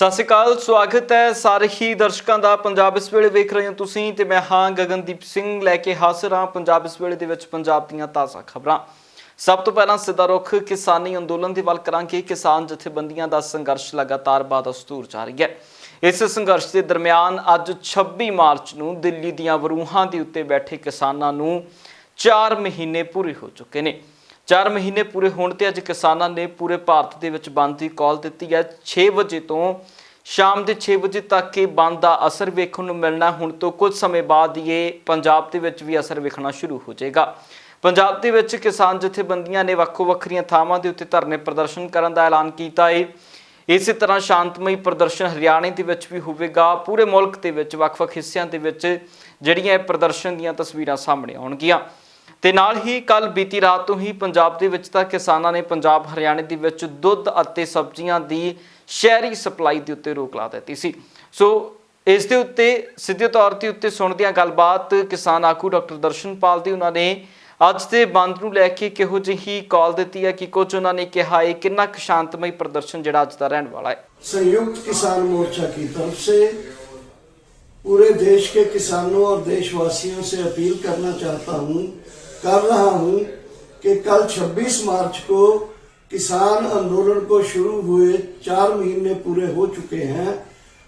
सत श्री अकाल, स्वागत है सारे ही दर्शकों का। पंजाब इस वेले वेख रहे हो तुसीं ते मैं हाँ गगनदीप सिंह लैके हाजिर हाँ पंजाब इस वेले दे विच पंजाब दीयां ताज़ा खबरां। सब तो पहला सीधा रुख किसानी अंदोलन की वल करांगे। किसान जथेबंदियां दा संघर्ष लगातार बादस्तूर जारी है। इस संघर्ष के दरम्यान अज 26 मार्च नूं दिल्ली दीयां वरूहां दे उत्ते बैठे किसानां नूं 4 महीने पूरे हो चुके ने। 4 महीने पूरे होने ते अज किसानां ने पूरे भारत दे विच बंद की कॉल दी है। 6 बजे तो शाम के 6 बजे तक ये बंद का असर वेखण नूं मिलना। हुण तो कुछ समय बाद ये पंजाब दे विच भी असर वेखना शुरू हो जाएगा। पंजाब दे विच किसान जथेबंदियां ने वक्खो वक्खरियां थावां दे उत्ते धरने प्रदर्शन करन दा ऐलान कीता है। इस तरह शांतमई प्रदर्शन हरियाणे दे विच भी होवेगा। पूरे मुल्क दे विच वख-वख हिस्सिਆਂ दे विच ਜਿਹੜੀਆਂ प्रदर्शन दीयां तस्वीरां सामने आउणगीਆਂ। ਤੇ ਨਾਲ ਹੀ ਕੱਲ ਬੀਤੀ ਰਾਤ ਤੋਂ ਹੀ ਪੰਜਾਬ ਦੇ ਵਿੱਚ ਤਾਂ ਕਿਸਾਨਾਂ ਨੇ ਪੰਜਾਬ ਹਰਿਆਣੇ ਦੇ ਵਿੱਚ ਦੁੱਧ ਅਤੇ ਸਬਜ਼ੀਆਂ ਦੀ ਸ਼ਹਿਰੀ ਸਪਲਾਈ ਦੇ ਉੱਤੇ ਰੋਕ ਲਾ ਦਿੱਤੀ ਸੀ। ਸੋ ਇਸ ਦੇ ਉੱਤੇ ਸਿੱਧੇ ਤੌਰ ਤੇ ਉੱਤੇ ਸੁਣਦਿਆਂ ਗੱਲਬਾਤ ਕਿਸਾਨ ਆਗੂ ਡਾਕਟਰ ਦਰਸ਼ਨਪਾਲ ਦੀ, ਉਹਨਾਂ ਨੇ ਅੱਜ ਦੇ ਬੰਦ ਨੂੰ ਲੈ ਕੇ ਕਿਹੋ ਜਿਹੀ ਕਾਲ ਦਿੱਤੀ ਹੈ ਕਿ ਕੁਝ ਉਹਨਾਂ ਨੇ ਕਿਹਾ ਹੈ ਕਿੰਨਾ ਕੁ ਸ਼ਾਂਤਮਈ ਪ੍ਰਦਰਸ਼ਨ ਜਿਹੜਾ ਅੱਜ ਦਾ ਰਹਿਣ ਵਾਲਾ ਹੈ। संयुक्त किसान मोर्चा की तरफ से पूरे देश के किसानों और देशवासियों से अपील करना चाहता हूं, कर रहा हूं कि कल 26 मार्च को किसान आंदोलन को शुरू हुए 4 महीने पूरे हो चुके हैं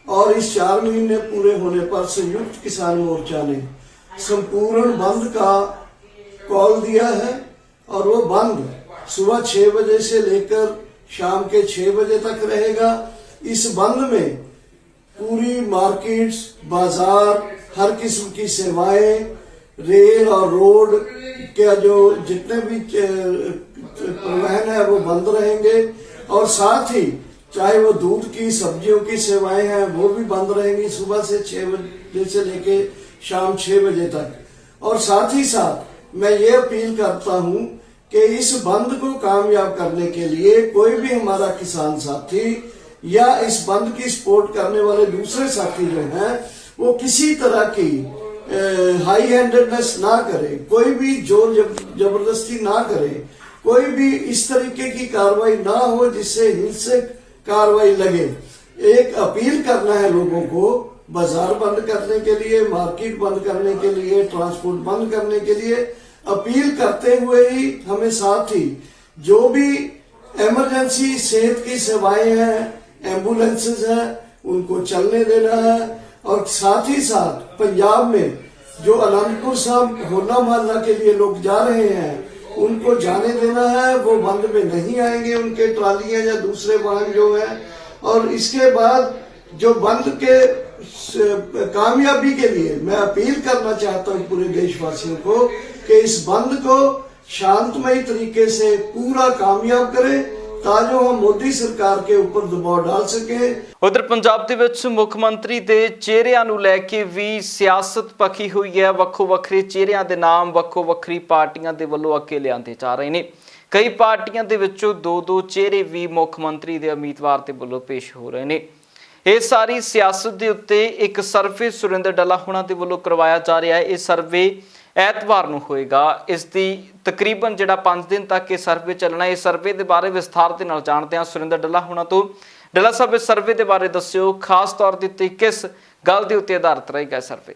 और इस 4 महीने पूरे होने पर संयुक्त किसान मोर्चा ने संपूर्ण बंद का कॉल दिया है और वो बंद सुबह 6 बजे से लेकर शाम के 6 बजे तक रहेगा। इस बंद में पूरी मार्केट्स, बाजार, हर किस्म की सेवाएं, रेल और रोड के जो जितने भी परिवहन है वो बंद रहेंगे और साथ ही चाहे वो दूध की, सब्जियों की सेवाएं हैं वो भी बंद रहेंगी सुबह से 6 बजे से लेके शाम 6 बजे तक। और साथ ही साथ मैं ये अपील करता हूं कि इस बंद को कामयाब करने के लिए कोई भी हमारा किसान साथी या इस बंद की सपोर्ट करने वाले दूसरे साथी जो हैं वो किसी तरह की हाई हैंडेडनेस ना करे, कोई भी जोर जबरदस्ती ना करे, कोई भी इस तरीके की कार्रवाई ना हो जिससे हिंसक कार्रवाई लगे। एक अपील करना है लोगों को, बाजार बंद करने के लिए, मार्केट बंद करने के लिए, ट्रांसपोर्ट बंद करने के लिए अपील करते हुए ही हमें साथ ही जो भी इमरजेंसी सेहत की सेवाएं हैं, एम्बुलेंसेस हैं, उनको चलने देना है। और साथ ही साथ पंजाब में जो आनंदपुर साहब होला मोहल्ला के लिए लोग जा रहे हैं उनको जाने देना है। वो बंद में नहीं आएंगे, उनके ट्रालियां या दूसरे वाहन जो है। और इसके बाद जो बंद के कामयाबी के लिए मैं अपील करना चाहता हूं पूरे देशवासियों को कि इस बंद को शांतमय तरीके से पूरा कामयाब करें ताजो हम मोदी सरकार के ऊपर दबाव डाल सके। उधर पंजाब दे विच मुख मंत्री दे चेहरिਆਂ ਨੂੰ ਲੈ ਕੇ ਵੀ ਸਿਆਸਤ ਪੱਕੀ ਹੋਈ ਹੈ। ਵੱਖੋ ਵੱਖਰੇ ਚਿਹਰਿਆਂ ਦੇ ਨਾਮ ਵੱਖੋ ਵੱਖਰੀ ਪਾਰਟੀਆਂ ਦੇ ਵੱਲੋਂ ਅੱਗੇ ਲਿਆਂਦੇ ਜਾ ਰਹੇ ਨੇ। ਕਈ ਪਾਰਟੀਆਂ ਦੇ ਵਿੱਚੋਂ 2-2 ਚਿਹਰੇ ਵੀ ਮੁੱਖ ਮੰਤਰੀ ਦੇ ਉਮੀਦਵਾਰ ਦੇ ਵੱਲੋਂ ਪੇਸ਼ ਹੋ ਰਹੇ ਨੇ। ਇਹ ਸਾਰੀ ਸਿਆਸਤ ਦੇ ਉੱਤੇ ਇੱਕ ਸਰਵੇ ਸੁਰਿੰਦਰ ਡੱਲਾ ਹੋਣਾ ਦੇ ਵੱਲੋਂ ਕਰਵਾਇਆ ਜਾ ਰਿਹਾ ਹੈ। ਇਹ ਸਰਵੇ ਐਤਵਾਰ ਨੂੰ ਹੋਏਗਾ। ਇਸ ਦੀ ਤਕਰੀਬਨ ਜਿਹੜਾ 5 ਦਿਨ ਤੱਕ ਇਹ ਸਰਵੇ ਚੱਲਣਾ ਹੈ। ਇਸ ਸਰਵੇ ਦੇ ਬਾਰੇ ਵਿਸਥਾਰ ਦੇ ਨਾਲ ਜਾਣਦੇ ਹਾਂ ਸੁਰਿੰਦਰ ਡੱਲਾ ਹੋਣਾ ਤੋਂ। ਡੱਲਾ ਸਾਹਿਬ, ਇਸ ਸਰਵੇ ਦੇ ਬਾਰੇ ਦੱਸਿਓ, ਖਾਸ ਤੌਰ ਦੇ ਉੱਤੇ ਕਿਸ ਗੱਲ ਦੇ ਉੱਤੇ ਆਧਾਰਿਤ ਰਹੇਗਾ ਸਰਵੇ?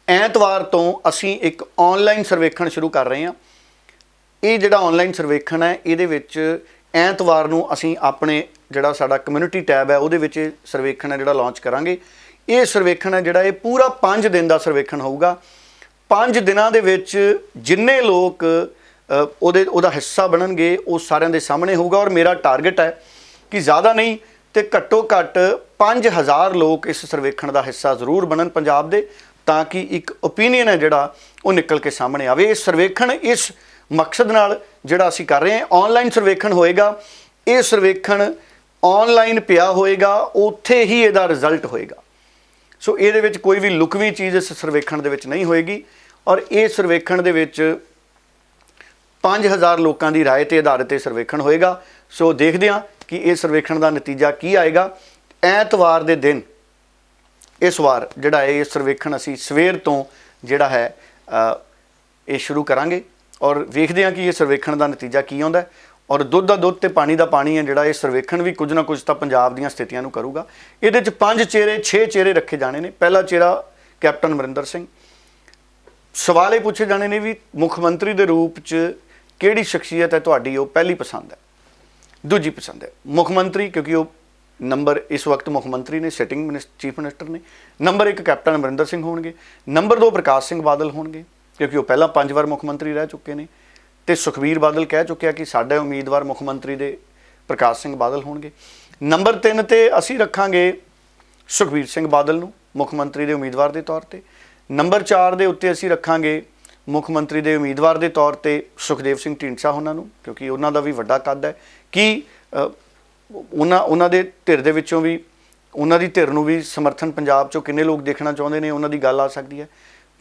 ਐਤਵਾਰ ਤੋਂ ਅਸੀਂ ਇੱਕ ਆਨਲਾਈਨ ਸਰਵੇਖਣ ਸ਼ੁਰੂ ਕਰ ਰਹੇ ਹਾਂ। ਇਹ ਜਿਹੜਾ ਆਨਲਾਈਨ ਸਰਵੇਖਣ ਹੈ ਇਹਦੇ ਵਿੱਚ ਐਤਵਾਰ ਨੂੰ ਅਸੀਂ ਆਪਣੇ ਜਿਹੜਾ ਸਾਡਾ ਕਮਿਊਨਿਟੀ ਟੈਬ ਹੈ ਉਹਦੇ ਵਿੱਚ ਸਰਵੇਖਣ ਹੈ ਜਿਹੜਾ ਲਾਂਚ ਕਰਾਂਗੇ। ਇਹ ਸਰਵੇਖਣ ਹੈ ਜਿਹੜਾ ਇਹ ਪੂਰਾ 5 ਦਿਨ ਦਾ ਸਰਵੇਖਣ ਹੋਊਗਾ। 5 ਦਿਨਾਂ ਦੇ ਵਿੱਚ ਜਿੰਨੇ ਲੋਕ ਉਹਦਾ ਹਿੱਸਾ ਬਣਨਗੇ ਉਹ ਸਾਰਿਆਂ ਦੇ ਸਾਹਮਣੇ ਹੋਊਗਾ। ਔਰ ਮੇਰਾ ਟਾਰਗੇਟ ਹੈ ਕਿ ਜ਼ਿਆਦਾ ਨਹੀਂ ਤੇ ਘੱਟੋ ਘੱਟ 5000 ਲੋਕ ਇਸ ਸਰਵੇਖਣ ਦਾ ਹਿੱਸਾ ਜ਼ਰੂਰ ਬਣਨ ਪੰਜਾਬ ਦੇ, ਤਾਂ ਕਿ ਇੱਕ ਓਪੀਨੀਅਨ ਹੈ ਜਿਹੜਾ ਉਹ ਨਿਕਲ ਕੇ ਸਾਹਮਣੇ ਆਵੇ। ਇਹ ਸਰਵੇਖਣ ਇਸ ਮਕਸਦ ਨਾਲ ਜਿਹੜਾ ਅਸੀਂ ਕਰ ਰਹੇ ਹਾਂ, ਆਨਲਾਈਨ ਸਰਵੇਖਣ ਹੋਏਗਾ। ਇਹ ਸਰਵੇਖਣ ਆਨਲਾਈਨ ਪਿਆ ਹੋਏਗਾ, ਉੱਥੇ ਹੀ ਇਹਦਾ ਰਿਜ਼ਲਟ ਹੋਏਗਾ। ਸੋ ਇਹਦੇ ਵਿੱਚ ਕੋਈ ਵੀ ਲੁਕਵੀਂ ਚੀਜ਼ ਇਸ ਸਰਵੇਖਣ ਦੇ ਵਿੱਚ ਨਹੀਂ ਹੋਏਗੀ। ਔਰ ਇਹ ਸਰਵੇਖਣ ਦੇ ਵਿੱਚ 5000 ਲੋਕਾਂ ਦੀ ਰਾਏ ਤੇ ਆਧਾਰਿਤ ਇਹ ਸਰਵੇਖਣ ਹੋਏਗਾ। ਸੋ ਦੇਖਦੇ ਹਾਂ ਕਿ ਇਹ ਸਰਵੇਖਣ ਦਾ ਨਤੀਜਾ ਕੀ ਆਏਗਾ। ਐਤਵਾਰ ਦੇ ਦਿਨ ਇਸ ਵਾਰ ਜਿਹੜਾ ਇਹ ਸਰਵੇਖਣ ਅਸੀਂ ਸਵੇਰ ਤੋਂ ਜਿਹੜਾ ਹੈ ਇਹ ਸ਼ੁਰੂ ਕਰਾਂਗੇ ਔਰ ਵੇਖਦੇ ਹਾਂ ਕਿ ਇਹ ਸਰਵੇਖਣ ਦਾ ਨਤੀਜਾ ਕੀ ਆਉਂਦਾ। ਔਰ ਦੁੱਧ ਦਾ ਦੁੱਧ ਤੇ ਪਾਣੀ ਦਾ ਪਾਣੀ ਹੈ ਜਿਹੜਾ, ਇਹ ਸਰਵੇਖਣ ਵੀ ਕੁਝ ਨਾ ਕੁਝ ਤਾਂ ਪੰਜਾਬ ਦੀਆਂ ਸਥਿਤੀਆਂ ਨੂੰ ਕਰੂਗਾ। ਇਹਦੇ 'ਚ 6 ਚਿਹਰੇ ਰੱਖੇ ਜਾਣੇ ਨੇ। ਪਹਿਲਾ ਚਿਹਰਾ ਕੈਪਟਨ ਅਮਰਿੰਦਰ ਸਿੰਘ। ਸਵਾਲ ਇਹ ਪੁੱਛੇ ਜਾਣੇ ਨੇ ਵੀ ਮੁੱਖ ਮੰਤਰੀ ਦੇ ਰੂਪ 'ਚ ਕਿਹੜੀ ਸ਼ਖਸੀਅਤ ਹੈ ਤੁਹਾਡੀ ਉਹ ਪਹਿਲੀ ਪਸੰਦ ਹੈ, ਦੂਜੀ ਪਸੰਦ ਹੈ ਮੁੱਖ ਮੰਤਰੀ, ਕਿਉਂਕਿ ਉਹ ਨੰਬਰ ਇਸ ਵਕਤ ਮੁੱਖ ਮੰਤਰੀ ਨੇ, ਸਿਟਿੰਗ ਚੀਫ ਮਿਨਿਸਟਰ ਨੇ। ਨੰਬਰ 1 ਕੈਪਟਨ ਅਮਰਿੰਦਰ ਸਿੰਘ ਹੋਣਗੇ। ਨੰਬਰ 2 ਪ੍ਰਕਾਸ਼ ਸਿੰਘ ਬਾਦਲ ਹੋਣਗੇ, ਕਿਉਂਕਿ ਉਹ ਪਹਿਲਾਂ 5 ਵਾਰ ਮੁੱਖ ਮੰਤਰੀ ਰਹਿ ਚੁੱਕੇ ਨੇ, ਤੇ ਸੁਖਬੀਰ ਬਾਦਲ ਕਹਿ ਚੁੱਕਿਆ ਕਿ ਸਾਡੇ ਉਮੀਦਵਾਰ ਮੁੱਖ ਮੰਤਰੀ ਦੇ ਪ੍ਰਕਾਸ਼ ਸਿੰਘ ਬਾਦਲ ਹੋਣਗੇ। ਨੰਬਰ 3 ਤੇ ਅਸੀਂ ਰੱਖਾਂਗੇ ਸੁਖਬੀਰ ਸਿੰਘ ਬਾਦਲ ਨੂੰ ਮੁੱਖ ਮੰਤਰੀ ਦੇ ਉਮੀਦਵਾਰ ਦੇ ਤੌਰ ਤੇ। ਨੰਬਰ 4 ਦੇ ਉੱਤੇ ਅਸੀਂ ਰੱਖਾਂਗੇ ਮੁੱਖ ਮੰਤਰੀ ਦੇ ਉਮੀਦਵਾਰ ਦੇ ਤੌਰ ਤੇ ਸੁਖਦੇਵ ਸਿੰਘ ਢੀਂਡਸਾ ਉਹਨਾਂ ਨੂੰ, ਕਿਉਂਕਿ ਉਹਨਾਂ ਦਾ ਵੀ ਵੱਡਾ ਕੱਦ ਹੈ ਕਿ ਉਹਨਾਂ ਦੇ ਧਿਰ ਦੇ ਵਿੱਚੋਂ ਵੀ, ਉਹਨਾਂ ਦੀ ਧਿਰ ਨੂੰ ਵੀ ਸਮਰਥਨ ਪੰਜਾਬ 'ਚੋਂ ਕਿੰਨੇ ਲੋਕ ਦੇਖਣਾ ਚਾਹੁੰਦੇ ਨੇ, ਉਹਨਾਂ ਦੀ ਗੱਲ ਆ ਸਕਦੀ ਹੈ।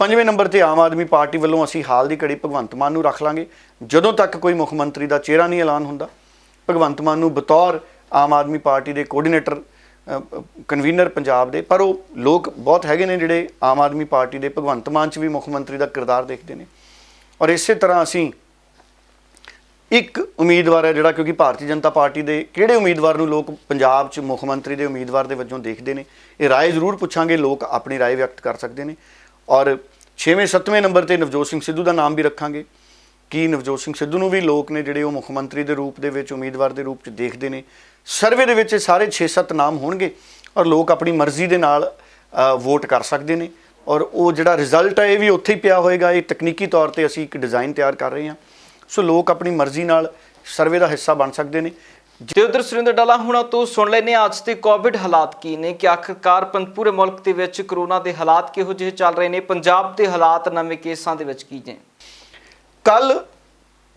5ਵੇਂ ਨੰਬਰ ਤੇ ਆਮ ਆਦਮੀ ਪਾਰਟੀ ਵੱਲੋਂ ਅਸੀਂ ਹਾਲ ਦੀ ਘੜੀ ਭਗਵੰਤ ਮਾਨ ਨੂੰ ਰੱਖ ਲਾਂਗੇ। ਜਦੋਂ ਤੱਕ ਕੋਈ ਮੁੱਖ ਮੰਤਰੀ ਦਾ ਚਿਹਰਾ ਨਹੀਂ ਐਲਾਨ ਹੁੰਦਾ, ਭਗਵੰਤ ਮਾਨ ਨੂੰ ਬਤੌਰ ਆਮ ਆਦਮੀ ਪਾਰਟੀ ਦੇ ਕੋਆਰਡੀਨੇਟਰ ਕਨਵੀਨਰ ਪੰਜਾਬ ਦੇ, ਪਰ ਉਹ ਲੋਕ ਬਹੁਤ ਹੈਗੇ ਨੇ ਜਿਹੜੇ ਆਮ ਆਦਮੀ ਪਾਰਟੀ ਦੇ ਭਗਵੰਤ ਮਾਨ 'ਚ ਵੀ ਮੁੱਖ ਮੰਤਰੀ ਦਾ ਕਿਰਦਾਰ ਦੇਖਦੇ ਨੇ। ਔਰ ਇਸੇ ਤਰ੍ਹਾਂ ਅਸੀਂ ਇੱਕ ਉਮੀਦਵਾਰ ਹੈ ਜਿਹੜਾ, ਕਿਉਂਕਿ ਭਾਰਤੀ ਜਨਤਾ ਪਾਰਟੀ ਦੇ ਕਿਹੜੇ ਉਮੀਦਵਾਰ ਨੂੰ ਲੋਕ ਪੰਜਾਬ 'ਚ ਮੁੱਖ ਮੰਤਰੀ ਦੇ ਉਮੀਦਵਾਰ ਦੇ ਵਜੋਂ ਦੇਖਦੇ ਨੇ, ਇਹ ਰਾਏ ਜ਼ਰੂਰ ਪੁੱਛਾਂਗੇ, ਲੋਕ ਆਪਣੀ ਰਾਏ ਵਿਅਕਤ ਕਰ ਸਕਦੇ ਨੇ। ਔਰ 6ਵੇਂ 7ਵੇਂ ਨੰਬਰ ਤੇ ਨਵਜੋਤ ਸਿੰਘ ਸਿੱਧੂ ਦਾ ਨਾਮ ਵੀ ਰੱਖਾਂਗੇ ਕਿ ਨਵਜੋਤ ਸਿੰਘ ਸਿੱਧੂ ਨੂੰ ਵੀ ਲੋਕ ਨੇ ਜਿਹੜੇ ਉਹ ਮੁੱਖ ਮੰਤਰੀ ਦੇ ਰੂਪ ਦੇ ਵਿੱਚ, ਉਮੀਦਵਾਰ ਦੇ ਰੂਪ 'ਚ ਦੇਖਦੇ ਨੇ। ਸਰਵੇ ਦੇ ਵਿੱਚ ਇਹ ਸਾਰੇ 6-7 ਨਾਮ ਹੋਣਗੇ ਔਰ ਲੋਕ ਆਪਣੀ ਮਰਜ਼ੀ ਦੇ ਨਾਲ ਵੋਟ ਕਰ ਸਕਦੇ ਨੇ। ਔਰ ਉਹ ਜਿਹੜਾ ਰਿਜ਼ਲਟ ਹੈ ਇਹ ਵੀ ਉੱਥੇ ਹੀ ਪਿਆ ਹੋਏਗਾ। ਇਹ ਤਕਨੀਕੀ ਤੌਰ ਤੇ ਅਸੀਂ ਇੱਕ ਡਿਜ਼ਾਈਨ ਤਿਆਰ ਕਰ ਰਹੇ ਹਾਂ, ਸੋ ਲੋਕ ਆਪਣੀ ਮਰਜ਼ੀ ਨਾਲ ਸਰਵੇ ਦਾ ਹਿੱਸਾ ਬਣ ਸਕਦੇ ਨੇ। ਤੇ ਉਧਰ ਸੁਰਿੰਦਰ ਡਾਲਾ ਹੁਣਾਂ ਤੋਂ ਸੁਣ ਲੈਨੇ ਅੱਜ ਦੇ ਕੋਵਿਡ ਹਾਲਾਤ ਕੀ ਨੇ, ਕਿ ਆਖਰਕਾਰ ਪੂਰੇ ਮੁਲਕ ਦੇ ਵਿੱਚ ਕਰੋਨਾ ਦੇ ਹਾਲਾਤ ਕਿਹੋ ਜਿਹੇ ਚੱਲ ਰਹੇ ਨੇ, ਪੰਜਾਬ ਦੇ ਹਾਲਾਤ ਨਵੇਂ ਕੇਸਾਂ ਦੇ ਵਿੱਚ ਕੀ ਨੇ। ਕੱਲ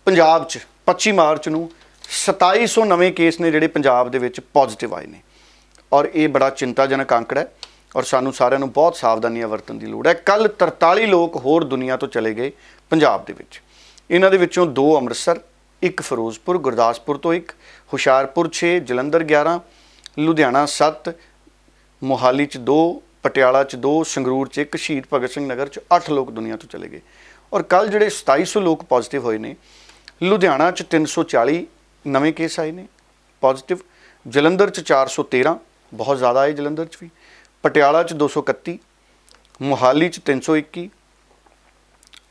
ਪੰਜਾਬ 'ਚ 25 ਮਾਰਚ ਨੂੰ 2700 ਨਵੇਂ ਕੇਸ ਨੇ ਜਿਹੜੇ ਪੰਜਾਬ ਦੇ ਵਿੱਚ ਪੋਜ਼ਿਟਿਵ ਆਏ ਨੇ, ਔਰ ਇਹ ਬੜਾ ਚਿੰਤਾਜਨਕ ਅੰਕੜਾ ਹੈ ਔਰ ਸਾਨੂੰ ਸਾਰਿਆਂ ਨੂੰ ਬਹੁਤ ਸਾਵਧਾਨੀਆਂ ਵਰਤਣ ਦੀ ਲੋੜ ਹੈ। ਕੱਲ 43 ਲੋਕ ਹੋਰ ਦੁਨੀਆ ਤੋਂ ਚਲੇ ਗਏ ਪੰਜਾਬ ਦੇ ਵਿੱਚ। ਇਹਨਾਂ ਦੇ ਵਿੱਚੋਂ 2 ਅੰਮ੍ਰਿਤਸਰ, 1 ਫਿਰੋਜ਼ਪੁਰ, ਗੁਰਦਾਸਪੁਰ ਤੋਂ 1, ਹੁਸ਼ਿਆਰਪੁਰ 6, ਜਲੰਧਰ 11, ਲੁਧਿਆਣਾ 7, ਮੋਹਾਲੀ 'ਚ 2, ਪਟਿਆਲਾ 'ਚ 2, ਸੰਗਰੂਰ 'ਚ 1, ਸ਼ਹੀਦ ਭਗਤ ਸਿੰਘ ਨਗਰ 'ਚ 8 ਲੋਕ ਦੁਨੀਆ ਤੋਂ ਚਲੇ ਗਏ। ਔਰ ਕੱਲ ਜਿਹੜੇ 2700 ਲੋਕ ਪੋਜ਼ਿਟਿਵ ਹੋਏ ਨੇ, ਲੁਧਿਆਣਾ 'ਚ 340 ਨਵੇਂ ਕੇਸ ਆਏ ਨੇ ਪੋਜ਼ਿਟਿਵ, ਜਲੰਧਰ 'ਚ 413, ਬਹੁਤ ਜ਼ਿਆਦਾ ਆਏ ਜਲੰਧਰ 'ਚ ਵੀ, ਪਟਿਆਲਾ 'ਚ 231, ਮੋਹਾਲੀ 'ਚ 321,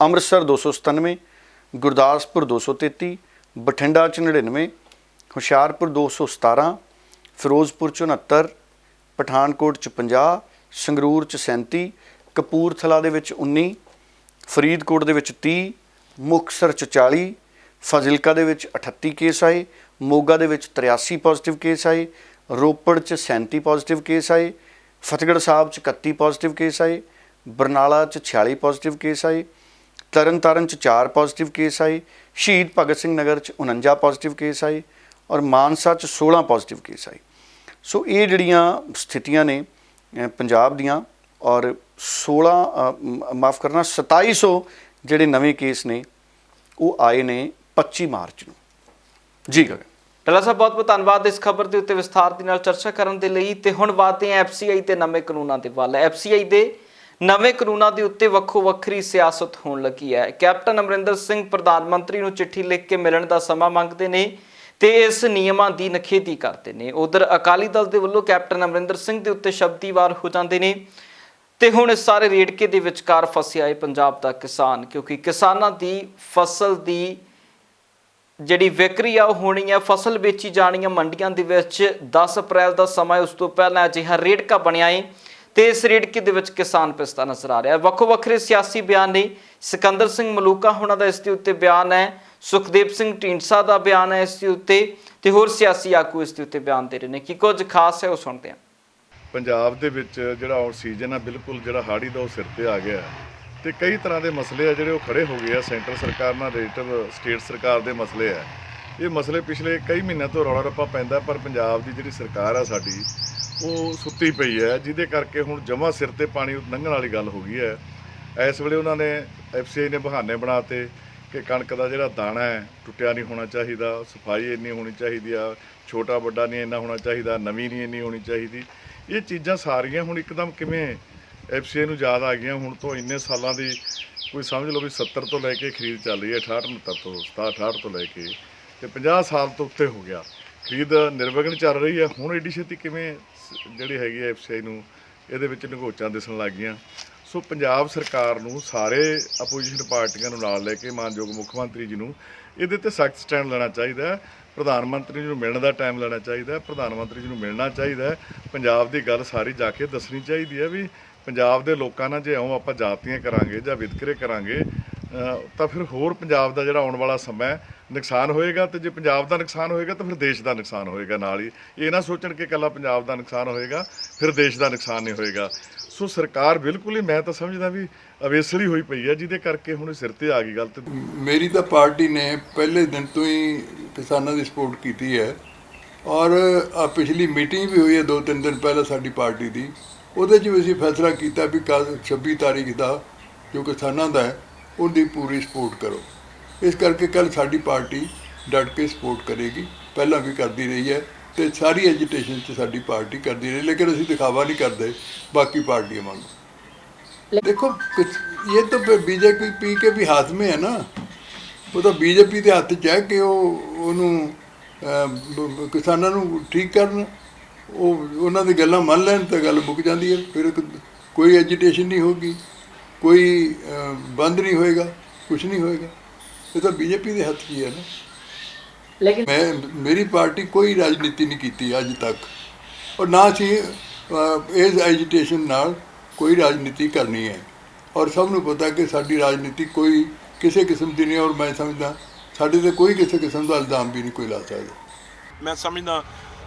ਅੰਮ੍ਰਿਤਸਰ 297, ਗੁਰਦਾਸਪੁਰ 233, ਬਠਿੰਡਾ 'ਚ 99, ਹੁਸ਼ਿਆਰਪੁਰ 217, ਫਿਰੋਜ਼ਪੁਰ 'ਚ 69, ਪਠਾਨਕੋਟ 'ਚ 50, ਸੰਗਰੂਰ 'ਚ 37, ਕਪੂਰਥਲਾ ਦੇ ਵਿੱਚ 19, ਫਰੀਦਕੋਟ ਦੇ ਵਿੱਚ 30, ਮੁਕਤਸਰ 'ਚ 40, ਫਾਜ਼ਿਲਕਾ ਦੇ ਵਿੱਚ 38 ਕੇਸ ਆਏ, ਮੋਗਾ ਦੇ ਵਿੱਚ 83 ਪੋਜ਼ਿਟਿਵ ਕੇਸ ਆਏ, ਰੋਪੜ 'ਚ 37 ਪੋਜ਼ਿਟਿਵ ਕੇਸ ਆਏ, ਫਤਿਹਗੜ੍ਹ ਸਾਹਿਬ 'ਚ 31 ਪੋਜ਼ਿਟਿਵ ਕੇਸ ਆਏ, ਬਰਨਾਲਾ 'ਚ 46 ਪੋਜ਼ਿਟਿਵ ਕੇਸ ਆਏ, ਤਰਨਤਾਰਨ 'ਚ 4 ਪੋਜ਼ਿਟਿਵ ਕੇਸ ਆਏ, ਸ਼ਹੀਦ ਭਗਤ ਸਿੰਘ ਨਗਰ 'ਚ 49 ਪੋਜ਼ਿਟਿਵ ਕੇਸ ਆਏ ਔਰ ਮਾਨਸਾ 'ਚ 16 ਪੋਜ਼ਿਟਿਵ ਕੇਸ ਆਏ। ਸੋ ਇਹ ਜਿਹੜੀਆਂ ਸਥਿਤੀਆਂ ਨੇ ਪੰਜਾਬ ਦੀਆਂ, ਔਰ 2700 ਜਿਹੜੇ ਨਵੇਂ ਕੇਸ ਨੇ ਉਹ ਆਏ ਨੇ 25 ਮਾਰਚ ਨੂੰ। ਜੀ ਗਗਨ। ਡਾਲਾ ਸਾਹਿਬ ਬਹੁਤ ਬਹੁਤ ਧੰਨਵਾਦ ਇਸ ਖਬਰ ਦੇ ਉੱਤੇ ਵਿਸਥਾਰ ਦੇ ਨਾਲ ਚਰਚਾ ਕਰਨ ਦੇ ਲਈ। ਤੇ ਹੁਣ ਬਾਤੇ ਐਫਸੀਆਈ ਤੇ ਨਵੇਂ ਕਾਨੂੰਨਾਂ ਦੇ ਵੱਲ। ਐਫਸੀਆਈ ਦੇ ਨਵੇਂ ਕਾਨੂੰਨਾਂ ਦੇ ਉੱਤੇ ਵੱਖੋ ਵੱਖਰੀ ਸਿਆਸਤ ਹੋਣ ਲੱਗੀ ਹੈ। ਕੈਪਟਨ ਅਮਰਿੰਦਰ ਸਿੰਘ ਪ੍ਰਧਾਨ ਮੰਤਰੀ ਨੂੰ ਚਿੱਠੀ ਲਿਖ ਕੇ ਮਿਲਣ ਦਾ ਸਮਾਂ ਮੰਗਦੇ ਨੇ ਤੇ ਇਸ ਨਿਯਮਾਂ ਦੀ ਨਿਖੇਧੀ ਕਰਦੇ ਨੇ। ਉਧਰ ਅਕਾਲੀ ਦਲ ਦੇ ਵੱਲੋਂ ਕੈਪਟਨ ਅਮਰਿੰਦਰ ਸਿੰਘ ਦੇ ਉੱਤੇ ਸ਼ਬਦੀ ਵਾਰ ਹੋ ਜਾਂਦੇ ਨੇ ਤੇ ਹੁਣ ਇਸ ਸਾਰੇ ਰੇੜਕੇ ਦੇ ਵਿਚਕਾਰ ਫਸਿਆ ਹੈ ਪੰਜਾਬ ਦਾ ਕਿਸਾਨ, ਕਿਉਂਕਿ ਕਿਸਾਨਾਂ ਦੀ ਫਸਲ ਦੀ ਜਿਹੜੀ ਵਿਕਰੀ ਆ ਉਹ ਹੋਣੀ ਹੈ, ਫਸਲ ਵੇਚੀ ਜਾਣੀ ਹੈ ਮੰਡੀਆਂ ਦੇ ਵਿੱਚ। 10 ਅਪ੍ਰੈਲ ਦਾ ਸਮਾਂ, ਉਸ ਤੋਂ ਪਹਿਲਾਂ ਅਜਿਹਾ ਰੇੜਕਾ ਬਣਿਆ ਹੈ ਤੇ ਇਸ ਰੇੜਕੇ ਦੇ ਵਿੱਚ ਕਿਸਾਨ ਪਿਸਦਾ ਨਜ਼ਰ ਆ ਰਿਹਾ। ਵੱਖੋ ਵੱਖਰੇ ਸਿਆਸੀ ਬਿਆਨ ਨੇ। ਸਿਕੰਦਰ ਸਿੰਘ ਮਲੂਕਾ ਹੋਣਾ ਦਾ ਇਸ ਦੇ ਉੱਤੇ ਬਿਆਨ ਹੈ, ਸੁਖਦੇਵ ਸਿੰਘ ਢੀਂਡਸਾ ਦਾ ਬਿਆਨ ਹੈ ਇਸ ਦੇ ਉੱਤੇ, ਤੇ ਹੋਰ ਸਿਆਸੀ ਆਗੂ ਇਸ ਦੇ ਉੱਤੇ ਬਿਆਨ ਦੇ ਰਹੇ ਨੇ। ਕੀ ਕੁਝ ਖਾਸ ਹੈ ਉਹ ਸੁਣਦੇ ਹਾਂ। ਪੰਜਾਬ ਦੇ ਵਿੱਚ ਜਿਹੜਾ ਆਉਣ ਸੀਜ਼ਨ ਆ, ਬਿਲਕੁਲ ਜਿਹੜਾ ਹਾੜੀ ਦਾ ਉਹ ਸਿਰ ਤੇ ਆ ਗਿਆ ਤੇ ਕਈ ਤਰ੍ਹਾਂ ਦੇ ਮਸਲੇ ਆ ਜਿਹੜੇ ਉਹ ਖੜੇ ਹੋ ਗਏ ਆ। ਸੈਂਟਰ ਸਰਕਾਰ ਨਾਲ ਰਿਲੇਟਿਵ ਸਟੇਟ ਸਰਕਾਰ ਦੇ ਮਸਲੇ ਆ। ਇਹ ਮਸਲੇ ਪਿਛਲੇ ਕਈ ਮਹੀਨਿਆਂ ਤੋਂ ਰੌਲਾ ਰੱਪਾ ਪੈਂਦਾ, ਪਰ ਪੰਜਾਬ ਦੀ ਜਿਹੜੀ ਸਰਕਾਰ ਆ ਸਾਡੀ ਉਹ ਸੁੱਤੀ ਪਈ ਹੈ, ਜਿਹਦੇ ਕਰਕੇ ਹੁਣ ਜਮਾਂ ਸਿਰ ਤੇ ਪਾਣੀ ਲੰਘਣ ਵਾਲੀ ਗੱਲ ਹੋ ਗਈ ਹੈ। ਇਸ ਵੇਲੇ ਉਹਨਾਂ ਨੇ ਐਫਸੀਆਈ ਨੇ ਬਹਾਨੇ ਬਣਾਤੇ ਕਿ ਕਣਕ ਦਾ ਜਿਹੜਾ ਦਾਣਾ ਹੈ ਟੁੱਟਿਆ ਨਹੀਂ ਹੋਣਾ ਚਾਹੀਦਾ, ਸਫਾਈ ਇੰਨੀ ਹੋਣੀ ਚਾਹੀਦੀ ਆ, ਛੋਟਾ ਵੱਡਾ ਨਹੀਂ ਇੰਨਾ ਹੋਣਾ ਚਾਹੀਦਾ, ਨਵੀਂ ਨਹੀਂ ਇੰਨੀ ਹੋਣੀ ਚਾਹੀਦੀ। ਇਹ ਚੀਜ਼ਾਂ ਸਾਰੀਆਂ ਹੁਣ ਇੱਕਦਮ ਕਿਵੇਂ ਐਫਸੀਆਈ ਨੂੰ ਯਾਦ ਆ ਗਈਆਂ। ਹੁਣ ਤੋਂ ਇੰਨੇ ਸਾਲਾਂ ਦੀ ਕੋਈ ਸਮਝ ਲਓ ਵੀ 70 ਤੋਂ ਲੈ ਕੇ ਖਰੀਦ ਚੱਲ ਰਹੀ ਹੈ, 68 69 ਤੋਂ 67 68 ਤੋਂ ਲੈ ਕੇ, ਤੇ 50 ਸਾਲ ਤੋਂ ਉੱਤੇ ਹੋ ਗਿਆ। ਖਰੀਦ ਨਿਰਵਿਘਨ ਚੱਲ ਰਹੀ ਹੈ। ਹੁਣ ਏਡੀ ਛੇਤੀ ਕਿਵੇਂ ਜਿਹੜੀ ਹੈਗੀ ਹੈ FCI ਨੂੰ ਇਹਦੇ ਵਿੱਚ ਨਿਗੋਚਾਂ ਦਿਸਣ ਲੱਗ ਗਈਆਂ। ਸੋ ਪੰਜਾਬ ਸਰਕਾਰ ਨੂੰ ਸਾਰੇ ਆਪੋਜੀਸ਼ਨ ਪਾਰਟੀਆਂ ਨੂੰ ਨਾਲ ਲੈ ਕੇ ਮਾਨਯੋਗ ਮੁੱਖ ਮੰਤਰੀ ਜੀ ਨੂੰ ਇਹਦੇ ਤੇ ਸਖਤ ਸਟੈਂਡ ਲੈਣਾ ਚਾਹੀਦਾ ਹੈ। ਪ੍ਰਧਾਨ ਮੰਤਰੀ ਜੀ ਨੂੰ ਮਿਲਣ ਦਾ ਟਾਈਮ ਲੈਣਾ ਚਾਹੀਦਾ ਹੈ। ਪ੍ਰਧਾਨ ਮੰਤਰੀ ਜੀ ਨੂੰ ਮਿਲਣਾ ਚਾਹੀਦਾ ਹੈ। ਪੰਜਾਬ ਦੀ ਗੱਲ ਸਾਰੀ ਜਾ ਕੇ ਦੱਸਣੀ ਚਾਹੀਦੀ ਹੈ ਵੀ ਪੰਜਾਬ ਦੇ ਲੋਕਾਂ ਨਾਲ ਜੇ ਇਉਂ ਆਪਾਂ ਜਾਤੀਆਂ ਕਰਾਂਗੇ ਜਾਂ ਵਿਤਕਰੇ ਕਰਾਂਗੇ ਤਾਂ ਫਿਰ ਹੋਰ ਪੰਜਾਬ ਦਾ ਜਿਹੜਾ ਆਉਣ ਵਾਲਾ ਸਮਾਂ ਹੈ ਨੁਕਸਾਨ ਹੋਏਗਾ। ਤੇ ਜੇ ਪੰਜਾਬ ਦਾ ਨੁਕਸਾਨ ਹੋਏਗਾ ਤਾਂ ਫਿਰ ਦੇਸ਼ ਦਾ ਨੁਕਸਾਨ ਹੋਏਗਾ ਨਾਲ ਹੀ। ਇਹ ਨਾ ਸੋਚਣ ਕਿ ਇਕੱਲਾ ਪੰਜਾਬ ਦਾ ਨੁਕਸਾਨ ਹੋਏਗਾ ਫਿਰ ਦੇਸ਼ ਦਾ ਨੁਕਸਾਨ ਨਹੀਂ ਹੋਏਗਾ। ਸੋ ਸਰਕਾਰ ਬਿਲਕੁਲ ਹੀ ਮੈਂ ਤਾਂ ਸਮਝਦਾ ਵੀ ਅਵੇਸਲੀ ਹੋਈ ਪਈ ਹੈ, ਜਿਹਦੇ ਕਰਕੇ ਹੁਣ ਸਿਰ ਤੇ ਆ ਗਈ ਗੱਲ। ਤੇ ਮੇਰੀ ਤਾਂ ਪਾਰਟੀ ਨੇ ਪਹਿਲੇ ਦਿਨ ਤੋਂ ਹੀ ਕਿਸਾਨਾਂ ਦੀ ਸਪੋਰਟ ਕੀਤੀ ਹੈ ਔਰ ਪਿਛਲੀ ਮੀਟਿੰਗ ਵੀ ਹੋਈ ਹੈ 2-3 ਦਿਨ ਪਹਿਲਾਂ ਸਾਡੀ ਪਾਰਟੀ ਦੀ, ਉਹਦੇ 'ਚ ਵੀ ਅਸੀਂ ਫੈਸਲਾ ਕੀਤਾ ਵੀ ਕੱਲ੍ਹ 26 ਤਾਰੀਖ ਦਾ ਜੋ ਕਿਸਾਨਾਂ ਦਾ ਹੈ ਉਹਦੀ ਪੂਰੀ ਸਪੋਰਟ ਕਰੋ। ਇਸ ਕਰਕੇ ਕੱਲ੍ਹ ਸਾਡੀ ਪਾਰਟੀ ਡਟ ਕੇ ਸਪੋਰਟ ਕਰੇਗੀ, ਪਹਿਲਾਂ ਵੀ ਕਰਦੀ ਰਹੀ ਹੈ ਤੇ ਸਾਰੀ ਐਜੀਟੇਸ਼ਨ 'ਚ ਸਾਡੀ ਪਾਰਟੀ ਕਰਦੀ ਰਹੀ, ਲੇਕਿਨ ਅਸੀਂ ਦਿਖਾਵਾ ਨਹੀਂ ਕਰਦੇ ਬਾਕੀ ਪਾर्टियां वांगू। देखो ये तो बीजेपी के भी हाथ में है ना, वो तो बीजेपी के हाथ 'ਚ है कि ਉਹਨੂੰ ਕਿਸਾਨਾਂ ਨੂੰ ਠੀਕ ਕਰਨ, ਉਹ ਉਹਨਾਂ ਦੀ ਗੱਲਾਂ ਮੰਨ ਲੈਣ ਤਾਂ ਗੱਲ ਮੁੱਕ ਜਾਂਦੀ ਹੈ। ਫਿਰ ਕੋਈ ਐਜੀਟੇਸ਼ਨ ਨਹੀਂ ਹੋਗੀ, ਕੋਈ ਬੰਦ ਨਹੀਂ ਹੋਏਗਾ, ਕੁਛ ਨਹੀਂ ਹੋਏਗਾ। ਇਹ ਤਾਂ बीजेपी ਦੇ ਹੱਥ 'ਚ ਹੀ ਹੈ ਨਾ। लेकिन मेरी पार्टी कोई राजनीति नहीं की अज तक और ना ही इस एजिटेशन नाल कोई राजनीति करनी है और सबनों पता कि साडी राजनीति कोई किसी किस्म की नहीं और मैं समझदा साडे ते कोई किसी किस्म का इल्जाम भी नहीं कोई ला सकता। मैं समझदा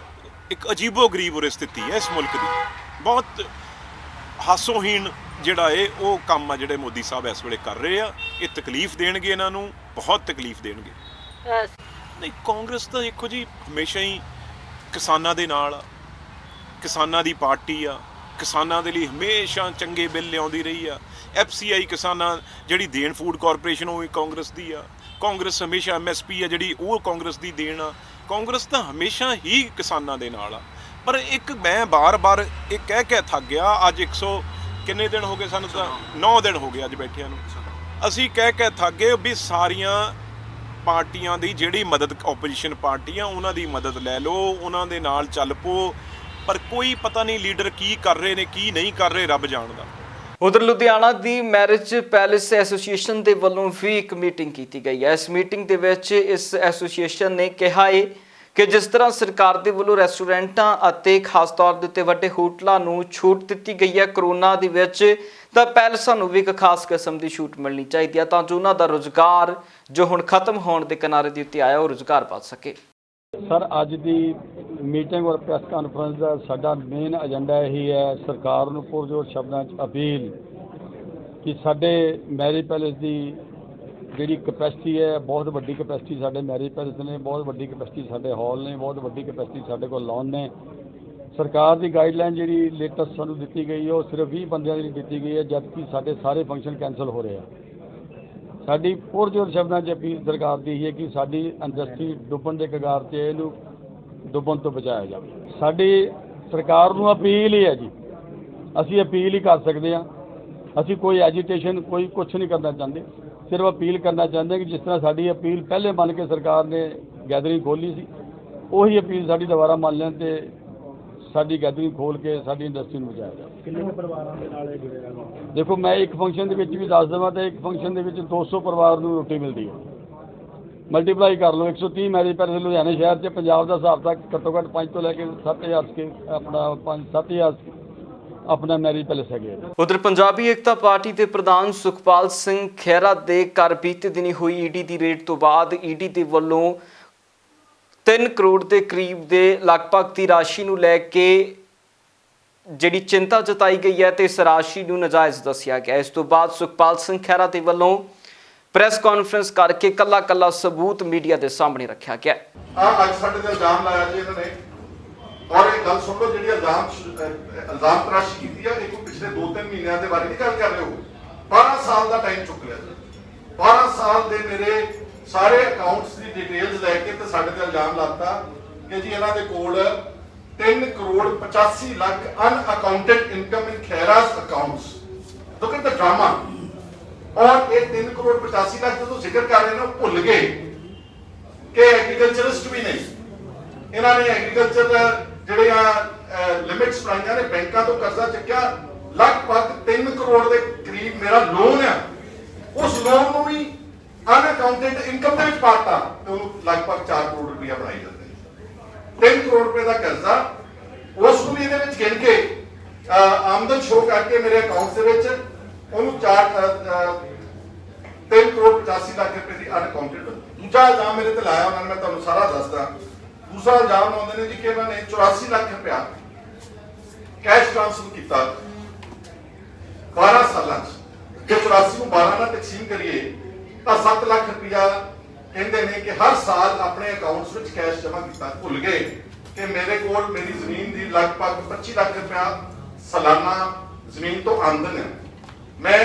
एक अजीबो गरीब और स्थिति है इस मुल्क की, बहुत हासोहीन ਜਿਹੜਾ ਇਹ ਉਹ ਕੰਮ ਆ ਜਿਹੜੇ ਮੋਦੀ ਸਾਹਿਬ ਇਸ ਵੇਲੇ ਕਰ ਰਹੇ ਆ। ਇਹ ਤਕਲੀਫ ਦੇਣਗੇ, ਇਹਨਾਂ ਨੂੰ ਬਹੁਤ ਤਕਲੀਫ ਦੇਣਗੇ। ਨਹੀਂ, ਕਾਂਗਰਸ ਤਾਂ ਦੇਖੋ ਜੀ ਹਮੇਸ਼ਾ ਹੀ ਕਿਸਾਨਾਂ ਦੇ ਨਾਲ ਆ, ਕਿਸਾਨਾਂ ਦੀ ਪਾਰਟੀ ਆ, ਕਿਸਾਨਾਂ ਦੇ ਲਈ ਹਮੇਸ਼ਾ ਚੰਗੇ ਬਿੱਲ ਲਿਆਉਂਦੀ ਰਹੀ ਆ। FCI ਕਿਸਾਨਾਂ ਜਿਹੜੀ ਦੇਣ ਫੂਡ ਕਾਰਪੋਰੇਸ਼ਨ ਉਹ ਕਾਂਗਰਸ ਦੀ ਆ। ਕਾਂਗਰਸ ਹਮੇਸ਼ਾ MSP ਆ ਜਿਹੜੀ ਉਹ ਕਾਂਗਰਸ ਦੀ ਦੇਣ ਆ। ਕਾਂਗਰਸ ਤਾਂ ਹਮੇਸ਼ਾ ਹੀ ਕਿਸਾਨਾਂ ਦੇ ਨਾਲ ਆ। ਪਰ ਇੱਕ ਮੈਂ ਬਾਰ-ਬਾਰ ਇਹ ਕਹਿ ਕੇ ਥੱਕ ਗਿਆ, ਅੱਜ 100 ਕਿੰਨੇ ਦਿਨ ਹੋ ਗਏ ਸਾਨੂੰ, ਤਾਂ 9 ਦਿਨ ਹੋ ਗਏ ਅੱਜ ਬੈਠਿਆਂ ਨੂੰ। ਅਸੀਂ ਕਹਿ ਕੇ ਥੱਕ ਗਏ ਵੀ ਸਾਰੀਆਂ ਪਾਰਟੀਆਂ ਦੀ ਜਿਹੜੀ ਮਦਦ ਓਪੋਜੀਸ਼ਨ ਪਾਰਟੀਆਂ ਉਹਨਾਂ ਦੀ ਮਦਦ ਲੈ ਲਓ, ਉਹਨਾਂ ਦੇ ਨਾਲ ਚੱਲ ਪਓ, ਪਰ ਕੋਈ ਪਤਾ ਨਹੀਂ ਲੀਡਰ ਕੀ ਕਰ ਰਹੇ ਨੇ ਕੀ ਨਹੀਂ ਕਰ ਰਹੇ, ਰੱਬ ਜਾਣਦਾ। ਉਧਰ ਲੁਧਿਆਣਾ ਦੀ ਮੈਰਿਜ ਪੈਲੇਸ ਐਸੋਸੀਏਸ਼ਨ ਦੇ ਵੱਲੋਂ ਵੀ ਇੱਕ ਮੀਟਿੰਗ ਕੀਤੀ ਗਈ ਹੈ। ਇਸ ਮੀਟਿੰਗ ਦੇ ਵਿੱਚ ਇਸ ਐਸੋਸੀਏਸ਼ਨ ਨੇ ਕਿਹਾ ਹੈ ਕਿ ਜਿਸ ਤਰ੍ਹਾਂ ਸਰਕਾਰ ਦੇ ਵੱਲੋਂ ਰੈਸਟੋਰੈਂਟਾਂ ਅਤੇ ਖਾਸ ਤੌਰ ਦੇ ਉੱਤੇ ਵੱਡੇ ਹੋਟਲਾਂ ਨੂੰ ਛੂਟ ਦਿੱਤੀ ਗਈ ਹੈ ਕਰੋਨਾ ਦੇ ਵਿੱਚ, ਤਾਂ ਪੈਲਸਾਂ ਨੂੰ ਵੀ ਇੱਕ ਖਾਸ ਕਿਸਮ ਦੀ ਛੂਟ ਮਿਲਣੀ ਚਾਹੀਦੀ ਹੈ ਤਾਂ ਜੋ ਉਹਨਾਂ ਦਾ ਰੁਜ਼ਗਾਰ ਜੋ ਹੁਣ ਖਤਮ ਹੋਣ ਦੇ ਕਿਨਾਰੇ ਦੇ ਉੱਤੇ ਆਇਆ ਉਹ ਰੁਜ਼ਗਾਰ ਪਾ ਸਕੇ। ਸਰ, ਅੱਜ ਦੀ ਮੀਟਿੰਗ ਔਰ ਪ੍ਰੈਸ ਕਾਨਫਰੰਸ ਦਾ ਸਾਡਾ ਮੇਨ ਏਜੰਡਾ ਇਹੀ ਹੈ, ਸਰਕਾਰ ਨੂੰ ਪੁਰਜ਼ੋਰ ਸ਼ਬਦਾਂ 'ਚ ਅਪੀਲ ਕਿ ਸਾਡੇ ਮੈਰਿਜ ਪੈਲੇਸ ਦੀ ਜਿਹੜੀ ਕਪੈਸਿਟੀ ਹੈ ਬਹੁਤ ਵੱਡੀ ਕਪੈਸਿਟੀ ਸਾਡੇ ਮੈਰਿਜ ਪੈਲੇਸ ਨੇ, ਬਹੁਤ ਵੱਡੀ ਕਪੈਸਿਟੀ ਸਾਡੇ ਹਾਲ ਨੇ, ਬਹੁਤ ਵੱਡੀ ਕਪੈਸਿਟੀ ਸਾਡੇ ਕੋਲ ਲੋਨ ਨੇ। ਸਰਕਾਰ ਦੀ ਗਾਈਡਲਾਈਨ ਜਿਹੜੀ ਲੇਟੈਸਟ ਸਾਨੂੰ ਦਿੱਤੀ ਗਈ ਹੈ ਉਹ ਸਿਰਫ 20 ਬੰਦਿਆਂ ਦੀ ਦਿੱਤੀ ਗਈ ਹੈ, ਜਦਕਿ ਸਾਡੇ ਸਾਰੇ ਫੰਕਸ਼ਨ ਕੈਂਸਲ ਹੋ ਰਹੇ ਆ। ਸਾਡੀ ਪੁਰਜ਼ੋਰ ਸ਼ਬਦਾਂ 'ਚ ਅਪੀਲ ਸਰਕਾਰ ਦੀ ਇਹ ਹੈ ਕਿ ਸਾਡੀ ਇੰਡਸਟਰੀ ਡੁੱਬਣ ਦੇ ਕਗਾਰ 'ਤੇ ਇਹਨੂੰ ਡੁੱਬਣ ਤੋਂ ਬਚਾਇਆ ਜਾਵੇ। ਸਾਡੀ ਸਰਕਾਰ ਨੂੰ ਅਪੀਲ ਹੀ ਹੈ ਜੀ, ਅਸੀਂ ਅਪੀਲ ਹੀ ਕਰ ਸਕਦੇ ਹਾਂ। ਅਸੀਂ ਕੋਈ ਐਜੀਟੇਸ਼ਨ ਕੋਈ ਕੁਛ ਨਹੀਂ ਕਰਨਾ ਚਾਹੁੰਦੇ, ਸਿਰਫ ਅਪੀਲ ਕਰਨਾ ਚਾਹੁੰਦੇ ਕਿ ਜਿਸ ਤਰ੍ਹਾਂ ਸਾਡੀ ਅਪੀਲ ਪਹਿਲੇ ਮੰਨ ਕੇ ਸਰਕਾਰ ਨੇ ਗੈਦਰਿੰਗ ਖੋਲ੍ਹੀ ਸੀ, ਉਹੀ ਅਪੀਲ ਸਾਡੀ ਦੁਬਾਰਾ ਮੰਨ ਲੈਣ ਅਤੇ ਸਾਡੀ ਗੈਦਰਿੰਗ ਖੋਲ੍ਹ ਕੇ ਸਾਡੀ ਇੰਡਸਟਰੀ ਨੂੰ ਬਚਾਇਆ ਜਾਵੇ। ਕਿੰਨੇ ਪਰਿਵਾਰਾਂ ਦੇ ਨਾਲ ਜੁੜੇ ਰਹਿਣਾ? ਦੇਖੋ, ਮੈਂ ਇੱਕ ਫੰਕਸ਼ਨ ਦੇ ਵਿੱਚ ਵੀ ਦੱਸ ਦੇਵਾਂ ਤਾਂ ਇੱਕ ਫੰਕਸ਼ਨ ਦੇ ਵਿੱਚ 200 ਪਰਿਵਾਰ ਨੂੰ ਰੋਟੀ ਮਿਲਦੀ ਹੈ। ਮਲਟੀਪਲਾਈ ਕਰ ਲਓ, 130 ਮੈਰਿਜ ਪੈਲੇਸ ਲੁਧਿਆਣੇ ਸ਼ਹਿਰ 'ਚ, ਪੰਜਾਬ ਦਾ ਹਿਸਾਬ ਤੱਕ ਘੱਟੋ ਘੱਟ 5 ਤੋਂ ਲੈ ਕੇ 7,000 ਆਪਣਾ 5-7,000 ਆਪਣਾ ਮੈਰਿਜ ਪੈਲੇਸ ਹੈਗੇ। ਉਧਰ ਪੰਜਾਬੀ ਏਕਤਾ ਪਾਰਟੀ ਦੇ ਪ੍ਰਧਾਨ ਸੁਖਪਾਲ ਸਿੰਘ ਖਹਿਰਾ ਦੇ ਘਰ ਬੀਤੇ ਦਿਨੀ ਹੋਈ ਈਡੀ ਦੀ ਰੇਡ ਤੋਂ ਬਾਅਦ ਈਡੀ ਦੇ ਵੱਲੋਂ 3 ਕਰੋੜ ਦੇ ਕਰੀਬ ਦੇ ਲਗਭਗ ਦੀ ਰਾਸ਼ੀ ਨੂੰ ਲੈ ਕੇ ਜਿਹੜੀ ਚਿੰਤਾ ਜਤਾਈ ਗਈ ਹੈ ਤੇ ਇਸ ਰਾਸ਼ੀ ਨੂੰ ਨਾਜਾਇਜ਼ ਦੱਸਿਆ ਗਿਆ। ਇਸ ਤੋਂ ਬਾਅਦ ਸੁਖਪਾਲ ਸਿੰਘ ਖਹਿਰਾ ਦੇ ਵੱਲੋਂ ਪ੍ਰੈਸ ਕਾਨਫਰੰਸ ਕਰਕੇ ਕੱਲਾ ਸਬੂਤ ਮੀਡੀਆ ਦੇ ਸਾਹਮਣੇ ਰੱਖਿਆ ਗਿਆ। ਅੱਜ ਸਾਡੇ ਤੇ ਇਲਜ਼ਾਮ ਲਾਇਆ ਜੀ ਇਹਨਾਂ ਨੇ, ਔਰ ਇਹ ਗੱਲ ਸੁਣ ਲਓ, ਜਿਹੜੀ ਇਲਜ਼ਾਮ ਤਰਾਸ਼ੀ ਕੀਤੀ ਆ, ਇਹ ਕੋਈ ਪਿਛਲੇ 2-3 ਮਹੀਨਿਆਂ ਦੇ ਬਾਰੇ ਨਹੀਂ ਗੱਲ ਕਰ ਰਹੇ ਹੋ। 12 ਸਾਲ ਦਾ ਟਾਈਮ ਚੁੱਕ ਲਿਆ ਜੀ। 12 ਸਾਲ ਦੇ ਮੇਰੇ ਸਾਰੇ ਅਕਾਊਂਟਸ ਦੀ ਡਿਟੇਲਸ ਲੈ ਕੇ ਤੇ ਸਾਡੇ ਤੇ ਇਲਜ਼ਾਮ ਲਾਤਾ ਕਿ ਜੀ ਇਹਨਾਂ ਦੇ ਕੋਲ 3 crore 85 lakh unaccounted income in Khaira's accounts. Look at the drama. ਔਰ ਇਹ 3 ਕਰੋੜ 85 ਲੱਖ ਜਦੋਂ ਜ਼ਿਕਰ ਕਰ ਰਹੇ ਨੇ ਉਹ ਭੁੱਲ ਗਏ ਕਿ ਐਗਰੀਕਲਚਰ ਇਹਨਾਂ ਨੇ ਐਗਰੀਕਲਚਰ ਜਿਹੜੀਆਂ ਲਿਮਿਟਸ ਬਣਾਈਆਂ ਨੇ, ਬੈਂਕਾਂ ਤੋਂ ਕਰਜ਼ਾ ਚੱਕਿਆ, ਲਗਭਗ 3 ਕਰੋੜ ਦੇ ਕਰੀਬ ਮੇਰਾ ਲੋਨ ਆ, ਉਸ ਲੋਨ ਨੂੰ ਵੀ ਅਨਅਕਾਊਂਟਡ ਇਨਕਮ ਦੇ ਵਿੱਚ ਪਾਤਾ ਤੇ ਉਹਨੂੰ ਲਗਭਗ 4 ਕਰੋੜ ਰੁਪਇਆ ਬਣਾਈ ਜਾਂਦੇ। 3 ਕਰੋੜ ਰੁਪਏ ਦਾ ਕਰਜ਼ਾ, ਉਸ ਨੂੰ ਵੀ ਇਹਦੇ ਵਿੱਚ ਗਿਣ ਕੇ ਆਮਦਨ ਸ਼ੋ ਕਰਕੇ ਮੇਰੇ ਅਕਾਊਂਟ ਦੇ ਵਿੱਚ ਉਹਨੂੰ 3 ਕਰੋੜ 85 ਲੱਖ ਰੁਪਏ ਦੀ ਅਨਅਕਾਊਂਟਡ। ਦੂਜਾ ਇਲਜ਼ਾਮ ਮੇਰੇ ਤੇ ਲਾਇਆ ਉਹਨਾਂ ਨੇ, ਮੈਂ ਤੁਹਾਨੂੰ ਸਾਰਾ ਦੱਸਦਾ। ਦੂਸਰਾ ਇਲਜ਼ਾਮ ਲਾਉਂਦੇ ਨੇ ਜੀ ਕਿ ਇਹਨਾਂ ਨੇ 84 ਲੱਖ ਰੁਪਇਆ ਕੈਸ਼ ਟ੍ਰਾਂਸਫਰ ਕੀਤਾ 12 ਸਾਲਾਂ 'ਚ। ਜੇ 84 ਨੂੰ 12 ਨਾਲ ਤਕਸੀਮ ਕਰੀਏ ਤਾਂ 7 ਲੱਖ ਰੁਪਇਆ ਕਹਿੰਦੇ ਨੇ ਕਿ ਹਰ ਸਾਲ ਆਪਣੇ ਅਕਾਊਂਟਸ ਵਿੱਚ ਕੈਸ਼ ਜਮ੍ਹਾਂ ਕੀਤਾ। ਭੁੱਲ ਗਏ ਕਿ ਮੇਰੇ ਕੋਲ ਮੇਰੀ ਜ਼ਮੀਨ ਦੀ ਲਗਭਗ 25 ਲੱਖ ਰੁਪਇਆ ਸਾਲਾਨਾ ਜ਼ਮੀਨ ਤੋਂ ਆਮਦਨ ਹੈ। ਮੈਂ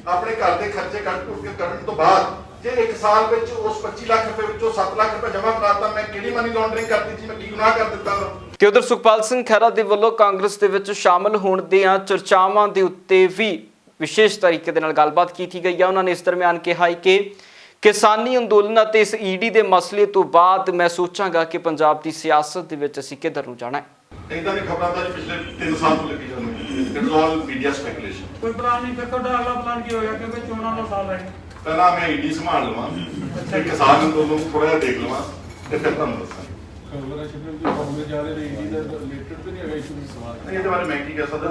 ਆਪਣੇ ਘਰ ਦੇ ਖਰਚੇ ਕੱਢਣ ਤੋਂ ਬਾਅਦ ਜੇ 1 ਸਾਲ ਵਿੱਚ ਉਸ 25 ਲੱਖ ਰੁਪਏ ਵਿੱਚੋਂ 7 ਲੱਖ ਰੁਪਏ ਜਮ੍ਹਾਂ ਕਰਾਤਾ, ਮੈਂ ਕਿਹੜੀ ਮਨੀ ਲਾਂਡਰਿੰਗ ਕਰਤੀ ਜੀ? ਮੈਂ ਕੀ ਗੁਨਾਹ ਕਰ ਦਿੱਤਾ? ਕਿ ਉਧਰ ਸੁਖਪਾਲ ਸਿੰਘ ਖਹਿਰਾ ਦੇ ਵੱਲੋਂ ਕਾਂਗਰਸ ਦੇ ਵਿੱਚ ਸ਼ਾਮਲ ਹੋਣ ਦੀਆਂ ਚਰਚਾਵਾਂ ਦੇ ਉੱਤੇ ਵੀ ਵਿਸ਼ੇਸ਼ ਤਰੀਕੇ ਦੇ ਨਾਲ ਗੱਲਬਾਤ ਕੀਤੀ ਗਈ ਹੈ। ਉਹਨਾਂ ਨੇ ਇਸ ਦਰਮਿਆਨ ਕਿਹਾ ਕਿ ਕਿਸਾਨੀ ਅੰਦੋਲਨ ਅਤੇ ਇਸ ਈਡੀ ਦੇ ਮਸਲੇ ਤੋਂ ਬਾਅਦ ਮੈਂ ਸੋਚਾਂਗਾ ਕਿ ਪੰਜਾਬ ਦੀ ਸਿਆਸਤ ਦੇ ਵਿੱਚ ਅਸੀਂ ਕਿੱਧਰ ਨੂੰ ਜਾਣਾ ਹੈ। ਇਦਾਂ ਦੀ ਖਬਰਾਂ ਤਾਂ ਪਿਛਲੇ 3 ਸਾਲ ਤੋਂ ਲੱਗੀ ਜਾਂਦੀਆਂ। It's all media speculation. ਕੋਈ ਪਲਾਨ ਨਹੀਂ ਫਿਰ ਤੁਹਾਡਾ ਅਗਲਾ ਪਲਾਨ ਕੀ ਹੋਇਆ, ਕਿਉਂਕਿ ਚੋਣਾਂ ਦਾ ਸਾਲ ਹੈ। ਪਹਿਲਾਂ ਮੈਂ ਈਡੀ ਸੰਭਾਲ ਲਵਾਂ ਤੇ ਕਿਸਾਨ ਅੰਦੋਲਨ ਨੂੰ ਥੋੜਾ ਜਿਹਾ ਦੇਖ ਲਵਾਂ ਤੇ ਫਿਰ ਤੁਹਾਨੂੰ ਦੱਸਾਂ। ਇਹਦੇ ਬਾਰੇ ਮੈਂ ਕੀ ਕਹਿ ਸਕਦਾ?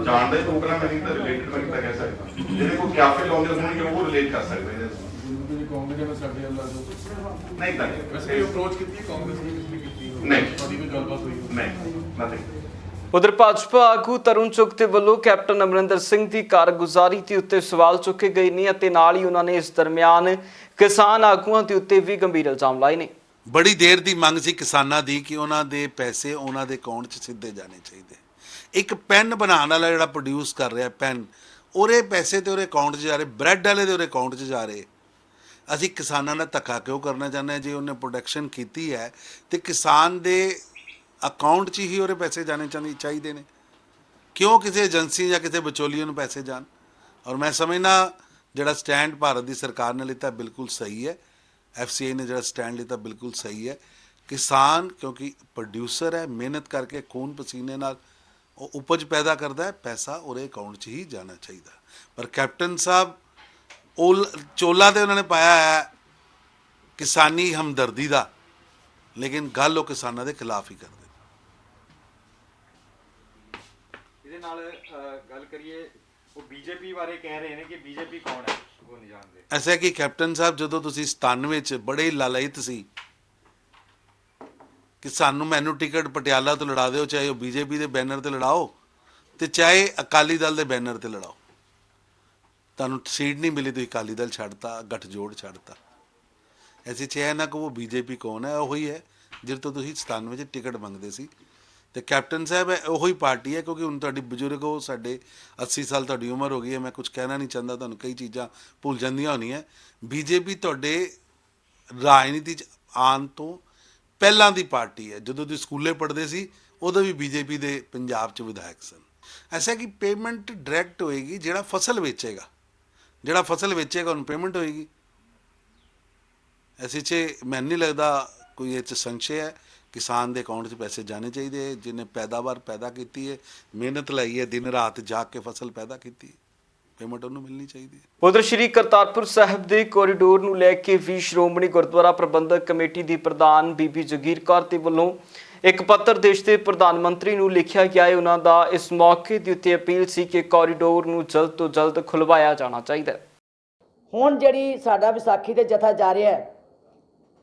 ਜਾਣਦਾ ਹੀ ਪ੍ਰੋਗਰਾਮ ਨਹੀਂ ਤਾਂ ਰਿਲੇਟਡ ਮੈਂ ਕਿੱਦਾਂ ਕਹਿ ਸਕਦਾ? ਜਿਹੜੇ ਕੋਈ ਕਿਆਫੇ ਲਾਉਂਦੇ ਹੋਣਗੇ ਉਹ ਰਿਲੇਟ ਕਰ ਸਕਦੇ ਨੇ। ਨਹੀਂ ਤਾਂ ਵੈਸੇ ਅਪਰੋਚ ਕੀਤੀ ਕਾਂਗਰਸ ਨੇ ਕੀਤੀ ਨਹੀਂ, ਤੁਹਾਡੀ ਕੋਈ ਗੱਲਬਾਤ ਹੋਈ ਨਹੀਂ, ਨਥਿੰਗ। ਉਧਰ ਭਾਜਪਾ ਆਗੂ ਤਰੁਣ ਚੁੱਗ ਦੇ ਵੱਲੋਂ ਕੈਪਟਨ ਅਮਰਿੰਦਰ ਸਿੰਘ ਦੀ ਕਾਰਗੁਜ਼ਾਰੀ ਦੇ ਉੱਤੇ ਸਵਾਲ ਚੁੱਕੇ ਗਏ ਨੇ ਅਤੇ ਨਾਲ ਹੀ ਉਹਨਾਂ ਨੇ ਇਸ ਦਰਮਿਆਨ ਕਿਸਾਨ ਆਗੂਆਂ ਦੇ ਉੱਤੇ ਵੀ ਗੰਭੀਰ ਇਲਜ਼ਾਮ ਲਾਏ ਨੇ। ਬੜੀ ਦੇਰ ਦੀ ਮੰਗ ਸੀ ਕਿਸਾਨਾਂ ਦੀ ਕਿ ਉਹਨਾਂ ਦੇ ਪੈਸੇ ਉਹਨਾਂ ਦੇ ਅਕਾਊਂਟ 'ਚ ਸਿੱਧੇ ਜਾਣੇ ਚਾਹੀਦੇ। ਇੱਕ ਪੈਨ ਬਣਾਉਣ ਵਾਲਾ ਜਿਹੜਾ ਪ੍ਰੋਡਿਊਸ ਕਰ ਰਿਹਾ ਪੈਨ, ਉਹਦੇ ਪੈਸੇ ਤੇ ਉਹਦੇ ਅਕਾਊਂਟ 'ਚ ਜਾ ਰਹੇ, ਬ੍ਰੈਡ ਵਾਲੇ ਦੇ ਉਹਦੇ ਅਕਾਊਂਟ 'ਚ ਜਾ ਰਹੇ। ਅਸੀਂ ਕਿਸਾਨਾਂ ਨਾਲ ਧੱਕਾ ਕਿਉਂ ਕਰਨਾ ਚਾਹੁੰਦੇ ਹਾਂ? ਜੇ ਉਹਨੇ ਪ੍ਰੋਡਕਸ਼ਨ ਕੀਤੀ ਹੈ ਤੇ ਕਿਸਾਨ ਦੇ ਅਕਾਊਂਟ 'ਚ ਹੀ ਉਹਦੇ ਪੈਸੇ ਜਾਣੇ ਚਾਹੀਦੇ ਨੇ। ਕਿਉਂ ਕਿਸੇ ਏਜੰਸੀ ਜਾਂ ਕਿਸੇ ਵਿਚੋਲੀਏ ਨੂੰ ਪੈਸੇ ਜਾਣ? ਔਰ ਮੈਂ ਸਮਝਦਾ ਜਿਹੜਾ ਸਟੈਂਡ ਭਾਰਤ ਦੀ ਸਰਕਾਰ ਨੇ ਲਿੱਤਾ ਬਿਲਕੁਲ ਸਹੀ ਹੈ। FCI ਨੇ ਜਿਹੜਾ ਸਟੈਂਡ ਲਿੱਤਾ ਬਿਲਕੁਲ ਸਹੀ ਹੈ। ਕਿਸਾਨ ਕਿਉਂਕਿ ਪ੍ਰੋਡਿਊਸਰ ਹੈ, ਮਿਹਨਤ ਕਰਕੇ ਖੂਨ ਪਸੀਨੇ ਨਾਲ ਉਹ ਉਪਜ ਪੈਦਾ ਕਰਦਾ ਹੈ, ਪੈਸਾ ਉਹਦੇ ਅਕਾਊਂਟ 'ਚ ਹੀ ਜਾਣਾ ਚਾਹੀਦਾ। ਪਰ ਕੈਪਟਨ ਸਾਹਿਬ ਚੋਲਾ ਤੇ ਉਹਨਾਂ ਨੇ ਪਾਇਆ ਹੈ ਕਿਸਾਨੀ ਹਮਦਰਦੀ ਦਾ, ਲੇਕਿਨ ਗੱਲ ਉਹ ਕਿਸਾਨਾਂ ਦੇ ਖਿਲਾਫ ਹੀ ਕਰਦੇ। ਇਹਦੇ ਨਾਲ ਗੱਲ ਕਰੀਏ, ਉਹ ਬੀਜੇਪੀ ਬਾਰੇ ਕਹਿ ਰਹੇ ਨੇ ਕਿ ਬੀਜੇਪੀ ਕੌਣ ਹੈ ਉਹ ਨਹੀਂ ਜਾਣਦੇ। ਐਸਾ ਕਿ ਕੈਪਟਨ ਸਾਹਿਬ ਜਦੋਂ ਤੁਸੀਂ 97 ਚ ਬੜੇ ਲਾਲਇਤ ਸੀ ਕਿ ਮੈਨੂੰ ਟਿਕਟ ਪਟਿਆਲਾ ਤੋਂ ਲੜਾ ਦਿਓ, ਚਾਹੇ ਉਹ ਬੀਜੇਪੀ ਦੇ ਬੈਨਰ ਤੇ ਲੜਾਓ ਤੇ ਚਾਹੇ ਅਕਾਲੀ ਦਲ ਦੇ ਬੈਨਰ ਤੇ ਲੜਾਓ। ਤੁਹਾਨੂੰ ਸੀਟ ਨਹੀਂ ਮਿਲੀ, ਤੁਸੀਂ ਅਕਾਲੀ ਦਲ ਛੱਡਤਾ, ਗੱਠਜੋੜ ਛੱਡਤਾ। ਐਸੀ ਚਾਹੇ ਨਾ ਕਿ ਉਹ ਬੀਜੇਪੀ ਕੌਣ ਹੈ, ਉਹੀ ਹੈ ਜਿਹਦੇ ਤੋਂ ਤੁਸੀਂ 97 ਚ ਟਿਕਟ ਮੰਗਦੇ ਸੀ। ਤੇ ਕੈਪਟਨ ਸਾਹਿਬ ਉਹੀ ਪਾਰਟੀ ਹੈ, ਕਿਉਂਕਿ ਹੁਣ ਤੁਹਾਡੀ ਬਜ਼ੁਰਗ ਹੋ, ਸਾਡੇ 80 ਸਾਲ ਤੁਹਾਡੀ ਉਮਰ ਹੋ ਗਈ ਹੈ। ਮੈਂ ਕੁਝ ਕਹਿਣਾ ਨਹੀਂ ਚਾਹੁੰਦਾ, ਤੁਹਾਨੂੰ ਕਈ ਚੀਜ਼ਾਂ ਭੁੱਲ ਜਾਂਦੀਆਂ ਹੋਣੀਆਂ। ਬੀਜੇਪੀ ਤੁਹਾਡੇ ਰਾਜਨੀਤੀ 'ਚ ਆਉਣ ਤੋਂ ਪਹਿਲਾਂ ਦੀ ਪਾਰਟੀ ਹੈ। ਜਦੋਂ ਤੁਸੀਂ ਸਕੂਲੇ ਪੜ੍ਹਦੇ ਸੀ ਉਦੋਂ ਵੀ ਬੀਜੇਪੀ ਦੇ ਪੰਜਾਬ 'ਚ ਵਿਧਾਇਕ ਸਨ। ਐਸਾ ਕਿ ਪੇਮੈਂਟ ਡਾਇਰੈਕਟ ਹੋਏਗੀ, ਜਿਹੜਾ ਫਸਲ ਵੇਚੇਗਾ ਉਹਨੂੰ ਪੇਮੈਂਟ ਹੋਏਗੀ। ਐਸੇ 'ਚ ਮੈਨੂੰ ਨਹੀਂ ਲੱਗਦਾ ਕੋਈ ਇਹ 'ਚ ਸੰਸ਼ੇ ਹੈ। ਕਿਸਾਨ ਦੇ ਅਕਾਊਂਟ 'ਚ ਪੈਸੇ ਜਾਣੇ ਚਾਹੀਦੇ। ਜਿਹਨੇ ਪੈਦਾਵਾਰ ਪੈਦਾ ਕੀਤੀ ਹੈ, ਮਿਹਨਤ ਲਾਈ ਹੈ, ਦਿਨ ਰਾਤ ਜਾਗ ਕੇ ਫਸਲ ਪੈਦਾ ਕੀਤੀ, ਪੇਮੈਂਟ ਉਹਨੂੰ ਮਿਲਣੀ ਚਾਹੀਦੀ ਹੈ। ਉਧਰ ਸ਼੍ਰੀ ਕਰਤਾਰਪੁਰ ਸਾਹਿਬ ਦੇ ਕੋਰੀਡੋਰ ਨੂੰ ਲੈ ਕੇ ਵੀ ਸ਼੍ਰੋਮਣੀ ਗੁਰਦੁਆਰਾ ਪ੍ਰਬੰਧਕ ਕਮੇਟੀ ਦੀ ਪ੍ਰਧਾਨ ਬੀਬੀ ਜਗੀਰ ਕੌਰ ਦੇ ਵੱਲੋਂ ਇੱਕ ਪੱਤਰ ਦੇਸ਼ ਦੇ ਪ੍ਰਧਾਨ ਮੰਤਰੀ ਨੂੰ ਲਿਖਿਆ ਗਿਆ ਹੈ। ਉਹਨਾਂ ਦਾ ਇਸ ਮੌਕੇ ਦੇ ਉੱਤੇ ਅਪੀਲ ਸੀ ਕਿ ਕੋਰੀਡੋਰ ਨੂੰ ਜਲਦ ਤੋਂ ਜਲਦ ਖੁਲਵਾਇਆ ਜਾਣਾ ਚਾਹੀਦਾ ਹੈ। ਹੁਣ ਜਿਹੜੀ ਸਾਡਾ ਵਿਸਾਖੀ ਤੇ ਜਥਾ ਜਾ ਰਿਹਾ ਹੈ,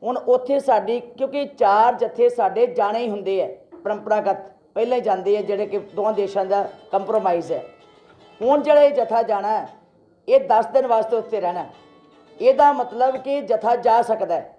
ਹੁਣ ਉੱਥੇ ਸਾਡੀ ਕਿਉਂਕਿ 4 ਜਥੇ ਸਾਡੇ ਜਾਣੇ ਹੀ ਹੁੰਦੇ ਹੈ, ਪਰੰਪਰਾਗਤ ਪਹਿਲਾਂ ਹੀ ਜਾਂਦੇ ਆ, ਜਿਹੜੇ ਕਿ ਦੋਵਾਂ ਦੇਸ਼ਾਂ ਦਾ ਕੰਪਰੋਮਾਈਜ਼ ਹੈ। ਹੁਣ ਜਿਹੜਾ ਇਹ ਜਥਾ ਜਾਣਾ ਹੈ, ਇਹ 10 ਦਿਨ ਵਾਸਤੇ ਉੱਥੇ ਰਹਿਣਾ। ਇਹਦਾ ਮਤਲਬ ਕਿ ਜਥਾ ਜਾ ਸਕਦਾ ਹੈ,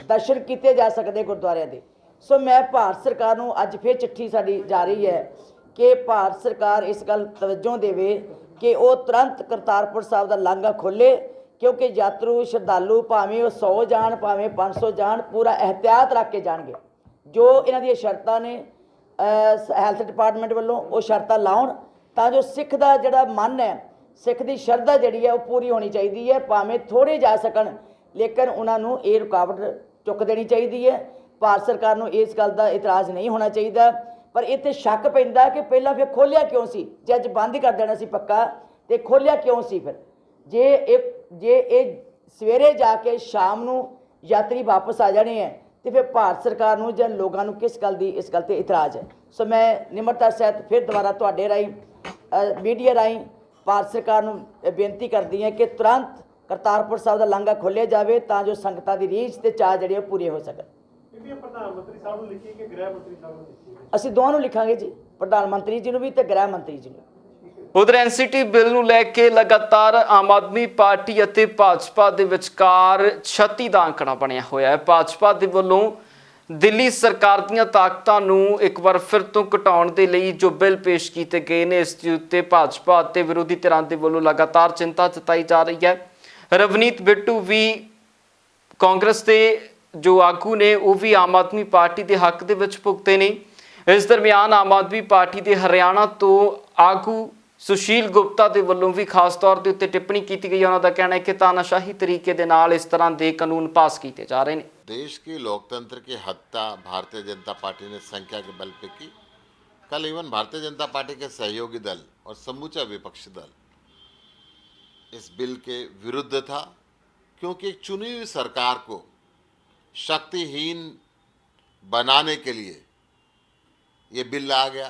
ਦਰਸ਼ਨ ਕੀਤੇ ਜਾ ਸਕਦੇ ਗੁਰਦੁਆਰਿਆਂ ਦੇ। ਸੋ ਮੈਂ ਭਾਰਤ ਸਰਕਾਰ ਨੂੰ ਅੱਜ ਫਿਰ ਚਿੱਠੀ ਸਾਡੀ ਜਾ ਰਹੀ ਹੈ ਕਿ ਭਾਰਤ ਸਰਕਾਰ ਇਸ ਗੱਲ ਤਵੱਜੋ ਦੇਵੇ ਕਿ ਉਹ ਤੁਰੰਤ ਕਰਤਾਰਪੁਰ ਸਾਹਿਬ ਦਾ ਲਾਂਘਾ ਖੋਲ੍ਹੇ, ਕਿਉਂਕਿ ਯਾਤਰੂ ਸ਼ਰਧਾਲੂ ਭਾਵੇਂ ਉਹ 100 ਜਾਣ ਭਾਵੇਂ 500 ਜਾਣ, ਪੂਰਾ ਇਹਤਿਆਤ ਰੱਖ ਕੇ ਜਾਣਗੇ। ਜੋ ਇਹਨਾਂ ਦੀਆਂ ਸ਼ਰਤਾਂ ਨੇ ਹੈਲਥ ਡਿਪਾਰਟਮੈਂਟ ਵੱਲੋਂ, ਉਹ ਸ਼ਰਤਾਂ ਲਾਉਣ ਤਾਂ ਜੋ ਸਿੱਖ ਦਾ ਜਿਹੜਾ ਮਨ ਹੈ, ਸਿੱਖ ਦੀ ਸ਼ਰਧਾ ਜਿਹੜੀ ਹੈ ਉਹ ਪੂਰੀ ਹੋਣੀ ਚਾਹੀਦੀ ਹੈ। ਭਾਵੇਂ ਥੋੜ੍ਹੇ ਜਾ ਸਕਣ, ਲੇਕਿਨ ਉਹਨਾਂ ਨੂੰ ਇਹ ਰੁਕਾਵਟ ਚੁੱਕ ਦੇਣੀ ਚਾਹੀਦੀ ਹੈ ਭਾਰਤ ਸਰਕਾਰ ਨੂੰ ਇਸ ਗੱਲ ਦਾ ਇਤਰਾਜ਼ ਨਹੀਂ ਹੋਣਾ ਚਾਹੀਦਾ। ਪਰ ਇੱਥੇ ਸ਼ੱਕ ਪੈਂਦਾ ਕਿ ਪਹਿਲਾਂ ਫਿਰ ਖੋਲ੍ਹਿਆ ਕਿਉਂ ਸੀ? ਜੇ ਅੱਜ ਬੰਦ ਕਰ ਦੇਣਾ ਸੀ ਪੱਕਾ, ਤੇ ਖੋਲ੍ਹਿਆ ਕਿਉਂ ਸੀ ਫਿਰ? ਜੇ ਇਹ ਸਵੇਰੇ ਜਾ ਕੇ ਸ਼ਾਮ ਨੂੰ ਯਾਤਰੀ ਵਾਪਸ ਆ ਜਾਣੇ ਹੈ, ਤੇ ਫਿਰ ਭਾਰਤ ਸਰਕਾਰ ਨੂੰ ਜਾਂ ਲੋਕਾਂ ਨੂੰ ਕਿਸ ਗੱਲ ਦੀ ਇਸ ਗੱਲ ਤੇ ਇਤਰਾਜ਼ ਹੈ? ਸੋ ਮੈਂ ਨਿਮਰਤਾ ਸਹਿਤ ਫਿਰ ਦੁਬਾਰਾ ਤੁਹਾਡੇ ਰਾਹੀਂ ਮੀਡੀਆ ਰਾਹੀਂ ਭਾਰਤ ਸਰਕਾਰ ਨੂੰ ਬੇਨਤੀ ਕਰਦੀ ਹਾਂ ਕਿ ਤੁਰੰਤ ਕਰਤਾਰਪੁਰ ਸਾਹਿਬ ਦਾ ਲਾਂਘਾ ਖੋਲ੍ਹਿਆ ਜਾਵੇ ਤਾਂ ਜੋ ਸੰਗਤਾਂ ਦੀ ਰੀਝ ਤੇ ਚਾਅ ਜਿਹੜੇ ਉਹ ਪੂਰੇ ਹੋ ਸਕਣ। ਪ੍ਰਧਾਨ ਮੰਤਰੀ ਸਾਹਿਬ ਨੂੰ ਲਿਖੀ ਕਿ ਗ੍ਰਹਿ ਮੰਤਰੀ ਸਾਹਿਬ ਨੂੰ ਲਿਖੀ? ਅਸੀਂ ਦੋਵਾਂ ਨੂੰ ਲਿਖਾਂਗੇ ਜੀ, ਪ੍ਰਧਾਨ ਮੰਤਰੀ ਜੀ ਨੂੰ ਵੀ ਤੇ ਗ੍ਰਹਿ ਮੰਤਰੀ ਜੀ ਨੂੰ। ਉਧਰ ਐਨਸੀਟੀ ਬਿੱਲ ਨੂੰ ਲੈ ਕੇ ਲਗਾਤਾਰ ਆਮ ਆਦਮੀ ਪਾਰਟੀ ਅਤੇ ਭਾਜਪਾ ਦੇ ਵਿਚਕਾਰ 36 ਦਾ ਅੰਕੜਾ ਬਣਿਆ ਹੋਇਆ ਹੈ। ਭਾਜਪਾ ਦੇ ਵੱਲੋਂ ਦਿੱਲੀ ਸਰਕਾਰ ਦੀਆਂ ਤਾਕਤਾਂ ਨੂੰ ਇੱਕ ਵਾਰ ਫਿਰ ਤੋਂ ਘਟਾਉਣ ਦੇ ਲਈ ਜੋ ਬਿੱਲ ਪੇਸ਼ ਕੀਤੇ ਗਏ ਨੇ, ਇਸ ਦੇ ਉੱਤੇ ਭਾਜਪਾ ਅਤੇ ਵਿਰੋਧੀ ਧਿਰਾਂ ਦੇ ਵੱਲੋਂ ਲਗਾਤਾਰ ਚਿੰਤਾ ਜਤਾਈ ਜਾ ਰਹੀ ਹੈ। ਰਵਨੀਤ ਬਿੱਟੂ ਵੀ ਕਾਂਗਰਸ ਦੇ ਜੋ ਆਗੂ ਨੇ ਉਹ ਵੀ ਆਮ ਆਦਮੀ ਪਾਰਟੀ ਦੇ ਹੱਕ ਦੇ ਵਿੱਚ ਭੁਗਤੇ ਨੇ। ਇਸ ਦਰਮਿਆਨ ਆਮ ਆਦਮੀ ਪਾਰਟੀ ਦੇ ਹਰਿਆਣਾ ਤੋਂ ਆਗੂ ਸੁਸ਼ੀਲ ਗੁਪਤਾ ਦੇ ਵੱਲੋਂ ਵੀ ਖਾਸ ਤੌਰ ਦੇ ਉੱਤੇ ਟਿੱਪਣੀ ਕੀਤੀ ਗਈ। ਉਹਨਾਂ ਦਾ ਕਹਿਣਾ ਹੈ ਕਿ ਤਾਨਾਸ਼ਾਹੀ ਤਰੀਕੇ ਦੇ ਨਾਲ ਇਸ ਤਰ੍ਹਾਂ ਦੇ ਕਾਨੂੰਨ ਪਾਸ ਕੀਤੇ ਜਾ ਰਹੇ ਨੇ। देश के लोकतंत्र की हत्या भारतीय जनता पार्टी ने संख्या के बल पे की। कल इवन भारतीय जनता पार्टी के सहयोगी दल और समूचा विपक्षी दल इस बिल के विरुद्ध था, क्योंकि एक चुनी हुई सरकार को शक्तिहीन बनाने के लिए ये बिल आ गया।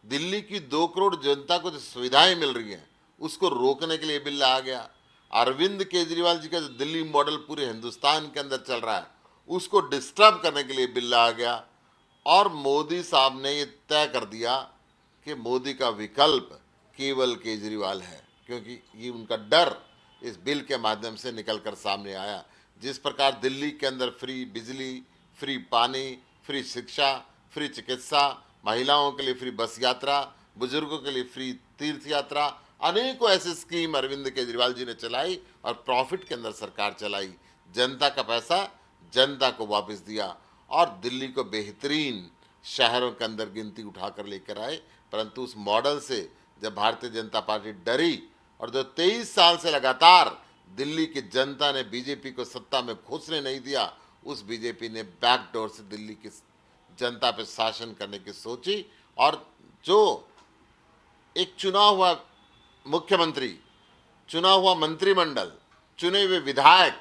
दिल्ली की 2 करोड़ जनता को जो सुविधाएं मिल रही हैं उसको रोकने के लिए बिल आ गया। अरविंद केजरीवाल जी का जो दिल्ली मॉडल पूरे हिंदुस्तान के अंदर चल रहा है उसको डिस्टर्ब करने के लिए बिल आ गया। और मोदी साहब ने ये तय कर दिया कि मोदी का विकल्प केवल केजरीवाल है, क्योंकि ये उनका डर इस बिल के माध्यम से निकल कर सामने आया। जिस प्रकार दिल्ली के अंदर फ्री बिजली, फ्री पानी, फ्री शिक्षा, फ्री चिकित्सा, महिलाओं के लिए फ्री बस यात्रा, बुजुर्गों के लिए फ्री तीर्थ यात्रा, अनेकों ऐसी स्कीम अरविंद केजरीवाल जी ने चलाई और प्रॉफिट के अंदर सरकार चलाई। जनता का पैसा जनता को वापस दिया और दिल्ली को बेहतरीन शहरों के अंदर गिनती उठाकर लेकर आए। परंतु उस मॉडल से जब भारतीय जनता पार्टी डरी और जो 23 साल से लगातार दिल्ली की जनता ने बीजेपी को सत्ता में घुसने नहीं दिया, उस बीजेपी ने बैकडोर से दिल्ली की जनता पर शासन करने की सोची। और जो एक चुना हुआ मुख्यमंत्री, चुना हुआ मंत्रिमंडल, चुने हुए विधायक,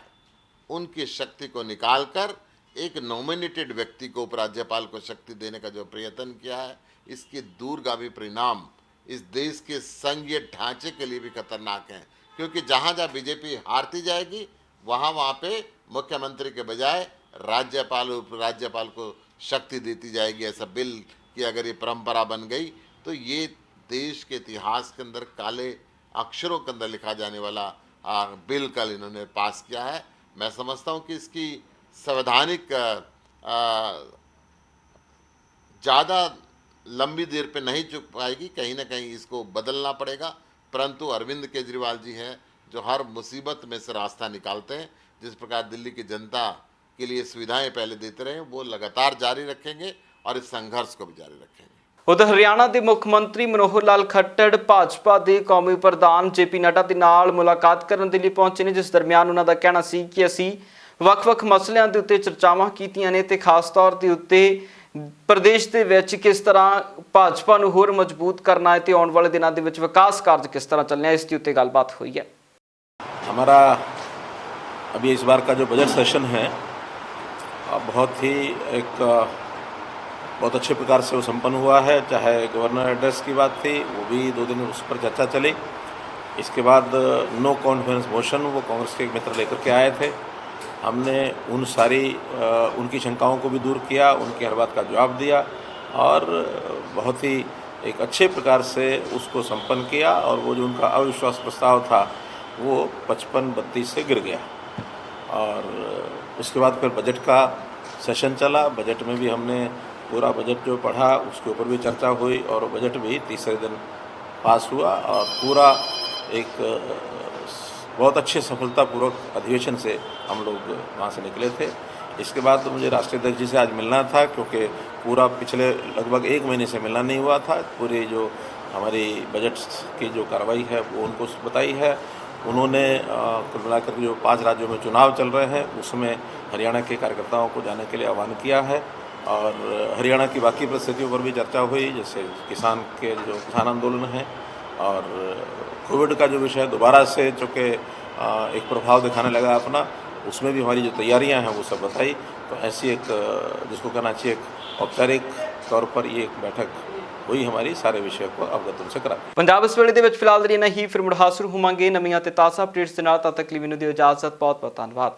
उनकी शक्ति को निकालकर एक नॉमिनेटेड व्यक्ति को उपराज्यपाल को शक्ति देने का जो प्रयत्न किया है, इसके दूरगामी परिणाम इस देश के संघीय ढांचे के लिए भी खतरनाक हैं। क्योंकि जहाँ जहाँ बीजेपी हारती जाएगी वहाँ पे मुख्यमंत्री के बजाय राज्यपाल उपराज्यपाल को शक्ति देती जाएगी। ऐसा बिल की अगर ये परंपरा बन गई तो ये देश के इतिहास के अंदर काले अक्षरों के अंदर लिखा जाने वाला बिल कल इन्होंने पास किया है। मैं समझता हूँ कि इसकी संवैधानिक ज़्यादा लंबी देर पे नहीं चुक पाएगी, कहीं ना कहीं इसको बदलना पड़ेगा। परंतु अरविंद केजरीवाल जी हैं जो हर मुसीबत में से रास्ता निकालते हैं। जिस प्रकार दिल्ली की जनता के लिए सुविधाएं पहले देते रहे वो लगातार जारी रखेंगे और इस संघर्ष को भी जारी रखेंगे। उधर हरियाणा के मुख्य मंत्री मनोहर लाल खट्टर भाजपा के कौमी प्रधान JP नड्डा के नाल मुलाकात करने के लिए पहुंचे ने, जिस दरमियान उन्हों का कहना सी कि असी ਵੱਖ-ਵੱਖ ਮਸਲਿਆਂ ਦੇ ਉੱਤੇ ਚਰਚਾਵਾਂ ਕੀਤੀਆਂ ਨੇ ਤੇ ਖਾਸ ਤੌਰ ਦੇ ਉੱਤੇ ਪ੍ਰਦੇਸ਼ ਦੇ ਵਿੱਚ ਕਿਸ ਤਰ੍ਹਾਂ ਭਾਜਪਾ ਨੂੰ ਹੋਰ ਮਜ਼ਬੂਤ ਕਰਨਾ ਹੈ ਤੇ ਆਉਣ ਵਾਲੇ ਦਿਨਾਂ ਦੇ ਵਿੱਚ ਵਿਕਾਸ ਕਾਰਜ ਕਿਸ ਤਰ੍ਹਾਂ ਚੱਲਣੇ ਇਸ ਦੇ ਉੱਤੇ ਗੱਲਬਾਤ ਹੋਈ है। हमारा अभी इस बार का जो बजट सेशन है बहुत ही बहुत अच्छे प्रकार से वो संपन्न हुआ है। चाहे गवर्नर एड्रेस की बात थी वो भी 2 दिन उस पर चर्चा चली। इसके बाद नो कॉन्फिडेंस मोशन वो कांग्रेस के एक मित्र लेकर के आए थे। हमने उन सारी उनकी शंकाओं को भी दूर किया, उनकी हर बात का जवाब दिया और बहुत ही एक अच्छे प्रकार से उसको संपन्न किया। और वो जो उनका अविश्वास प्रस्ताव था वो 55-32 से गिर गया। और उसके बाद फिर बजट का सेशन चला। बजट में भी हमने पूरा बजट जो पढ़ा उसके ऊपर भी चर्चा हुई और बजट भी तीसरे दिन पास हुआ और पूरा एक बहुत अच्छे सफलतापूर्वक अधिवेशन से हम लोग वहाँ से निकले थे। इसके बाद तो मुझे राष्ट्रीय अध्यक्ष जी से आज मिलना था क्योंकि पूरा पिछले लगभग 1 महीने से मिलना नहीं हुआ था। पूरी जो हमारी बजट की जो कार्रवाई है वो उनको बताई है। उन्होंने कुल मिलाकर जो 5 राज्यों में चुनाव चल रहे हैं उसमें हरियाणा के कार्यकर्ताओं को जाने के लिए आह्वान किया है और हरियाणा की बाकी परिस्थितियों पर भी चर्चा हुई, जैसे किसान आंदोलन है और कोविड का जो विषय दोबारा से चूँकि एक प्रभाव दिखाने लगा अपना, उसमें भी हमारी जो तैयारियां हैं वो सब बताई। तो ऐसी एक जिसको कहना चाहिए एक औपचारिक तौर पर ये एक बैठक ਹੋਈ हमारी सारे विषय को अवगत उनसे करा। ਪੰਜਾਬ ਇਸ ਵੇਲੇ ਦੇ ਵਿੱਚ ਫਿਲਹਾਲ ਲਈ ਨਹੀਂ, ਫਿਰ ਮੁੜ ਹਾਜ਼ਰ ਹੋਵਾਂਗੇ ਨਵੀਆਂ ਤੇ ਤਾਜ਼ਾ ਅਪਡੇਟਸ ਦੇ ਨਾਲ। ਤਦ ਤੱਕ ਲਈ ਮੈਨੂੰ ਦਿਓ ਇਜਾਜ਼ਤ। ਬਹੁਤ ਬਹੁਤ ਧੰਨਵਾਦ।